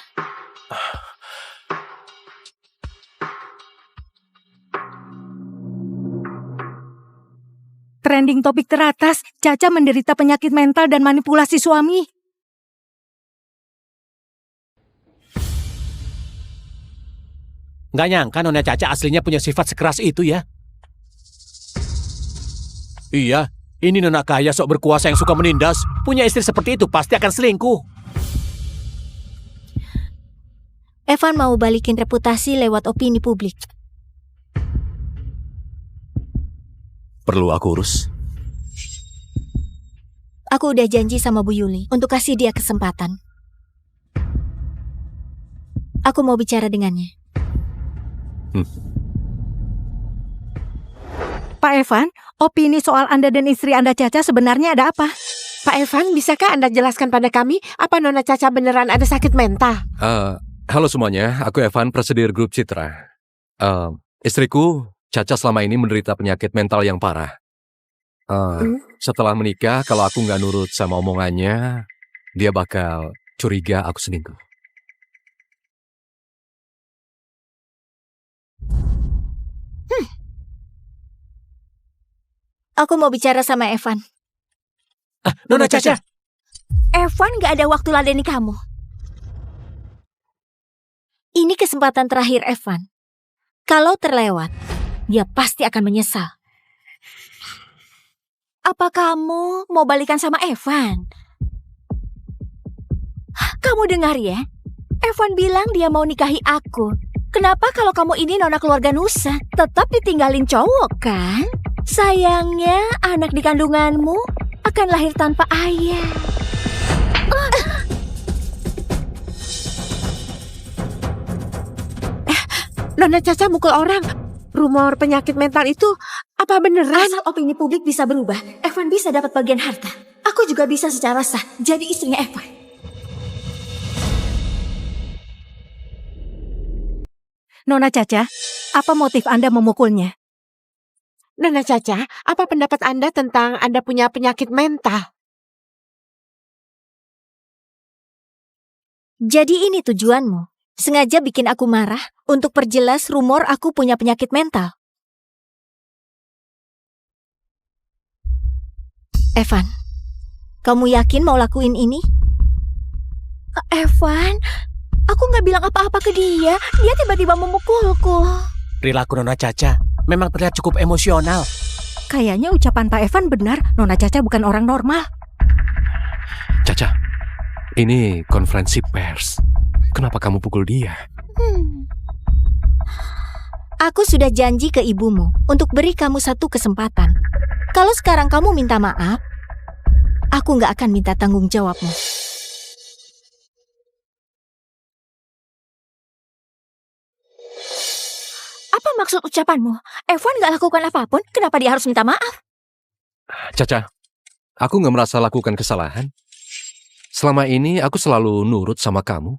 Trending topik teratas, Caca menderita penyakit mental dan manipulasi suami. Nggak nyangka Nona Caca aslinya punya sifat sekeras itu ya. Iya, ini nona kaya sok berkuasa yang suka menindas. Punya istri seperti itu pasti akan selingkuh. Evan mau balikin reputasi lewat opini publik. Perlu aku urus? Aku udah janji sama Bu Yuli untuk kasih dia kesempatan. Aku mau bicara dengannya. Pak Evan, opini soal Anda dan istri Anda Caca sebenarnya ada apa? Pak Evan, bisakah Anda jelaskan pada kami apa Nona Caca beneran ada sakit mental? Halo semuanya, aku Evan, presidir grup Citra. Istriku, Caca selama ini menderita penyakit mental yang parah. Setelah menikah, kalau aku nggak nurut sama omongannya, dia bakal curiga aku selingkuh. Aku mau bicara sama Evan. Nona Caca. Evan gak ada waktu ladeni kamu. Ini kesempatan terakhir Evan. Kalau terlewat, dia pasti akan menyesal. Apa kamu mau balikan sama Evan? Kamu dengar ya? Evan bilang dia mau nikahi aku. Kenapa kalau kamu ini nona keluarga Nusa tetap ditinggalin cowok kan? Sayangnya anak di kandunganmu akan lahir tanpa ayah. Nona Caca mukul orang. Rumor penyakit mental itu apa beneran? Asal opini publik bisa berubah, Evan bisa dapat bagian harta. Aku juga bisa secara sah jadi istrinya Evan. Nona Caca, apa motif Anda memukulnya? Nona Caca, apa pendapat Anda tentang Anda punya penyakit mental? Jadi ini tujuanmu? Sengaja bikin aku marah untuk perjelas rumor aku punya penyakit mental. Evan, kamu yakin mau lakuin ini? Evan, aku Aku nggak bilang apa-apa ke dia. Dia tiba-tiba memukulku. Perilaku Nona Caca memang terlihat cukup emosional. Kayaknya ucapan Pak Evan benar, Nona Caca bukan orang normal. Caca, ini konferensi pers. Kenapa kamu pukul dia? Aku sudah janji ke ibumu untuk beri kamu satu kesempatan. Kalau sekarang kamu minta maaf, aku nggak akan minta tanggung jawabmu. Apa maksud ucapanmu? Evan nggak lakukan apapun, kenapa dia harus minta maaf? Caca, aku nggak merasa lakukan kesalahan. Selama ini aku selalu nurut sama kamu.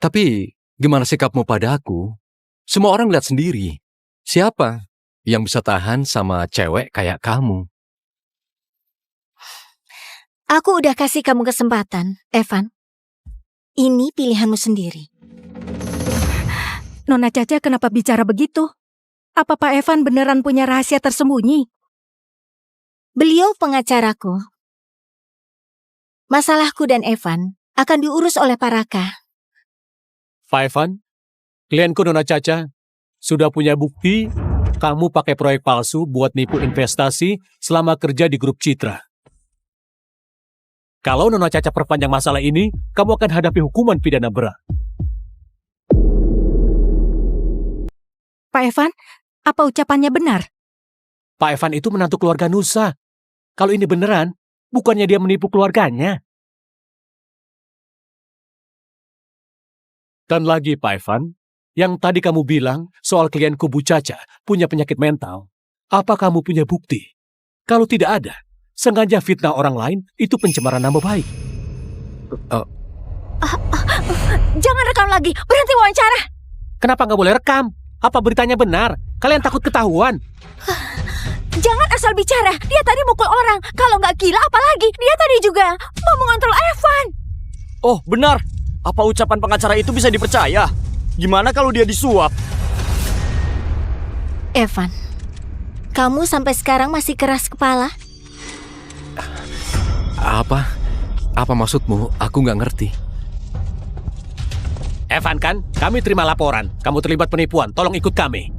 Tapi gimana sikapmu pada aku? Semua orang lihat sendiri. Siapa yang bisa tahan sama cewek kayak kamu? Aku udah kasih kamu kesempatan, Evan. Ini pilihanmu sendiri. Nona Caca kenapa bicara begitu? Apa Pak Evan beneran punya rahasia tersembunyi? Beliau pengacaraku. Masalahku dan Evan akan diurus oleh Pak Raka. Pak Evan, klienku Nona Caca sudah punya bukti kamu pakai proyek palsu buat nipu investasi selama kerja di grup Citra. Kalau Nona Caca perpanjang masalah ini, kamu akan hadapi hukuman pidana berat. Pak Evan, apa ucapannya benar? Pak Evan itu menantu keluarga Nusa. Kalau ini beneran, bukannya dia menipu keluarganya. Dan lagi Pak Evan, yang tadi kamu bilang soal klienku Bu Caca punya penyakit mental. Apa kamu punya bukti? Kalau tidak ada, sengaja fitnah orang lain itu pencemaran nama baik. Jangan rekam lagi, berhenti wawancara. Kenapa nggak boleh rekam? Apa beritanya benar? Kalian takut ketahuan? Jangan asal bicara, dia tadi mukul orang. Kalau nggak gila apalagi, dia tadi juga mau mengontrol Evan. Oh, benar. Apa ucapan pengacara itu bisa dipercaya? Gimana kalau dia disuap? Evan, kamu sampai sekarang masih keras kepala? Apa? Apa maksudmu? Aku nggak ngerti. Evan kan, kami terima laporan. Kamu terlibat penipuan, tolong ikut kami.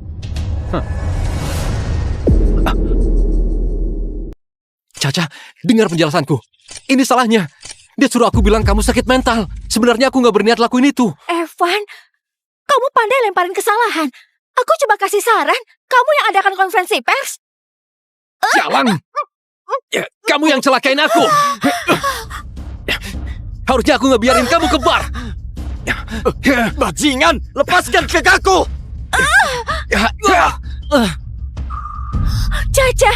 Caca, dengar penjelasanku. Ini salahnya. Dia suruh aku bilang kamu sakit mental. Sebenarnya aku nggak berniat lakuin itu. Evan, kamu pandai lemparin kesalahan. Aku coba kasih saran, kamu yang adakan konferensi pers. Jalan! Ya, kamu yang celakain aku. Harusnya aku nggak biarin kamu ke bar. Bajingan, lepaskan kekaku! Caca,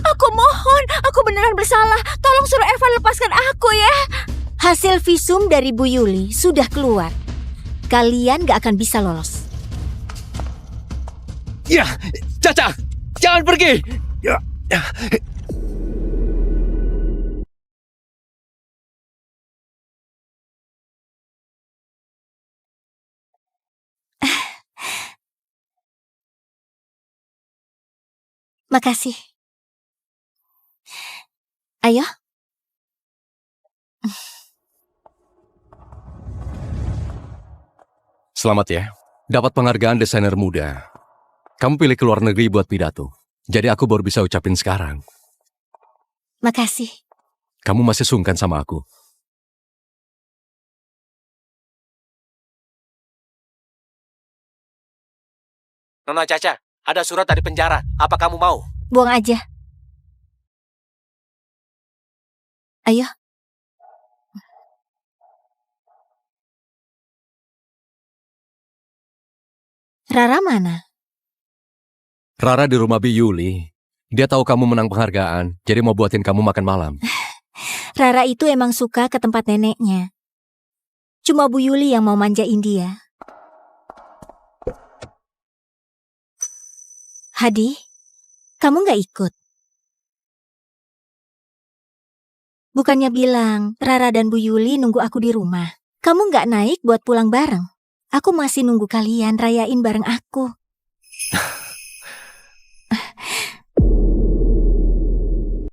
aku mohon, aku beneran bersalah. Tolong suruh Evan lepaskan aku ya. Hasil visum dari Bu Yuli sudah keluar. Kalian gak akan bisa lolos. Ya, Caca, jangan pergi. Makasih. Ayo. Selamat ya, dapat penghargaan desainer muda. Kamu pilih ke luar negeri buat pidato. Jadi aku baru bisa ucapin sekarang. Makasih. Kamu masih sungkan sama aku. Nona Caca, ada surat dari penjara. Apa kamu mau? Buang aja. Ayo. Rara mana? Rara di rumah Bi Yuli. Dia tahu kamu menang penghargaan, jadi mau buatin kamu makan malam. Rara itu emang suka ke tempat neneknya. Cuma Bu Yuli yang mau manjain dia. Hadi, kamu gak ikut? Bukannya bilang Rara dan Bu Yuli nunggu aku di rumah. Kamu gak naik buat pulang bareng? Aku masih nunggu kalian rayain bareng aku.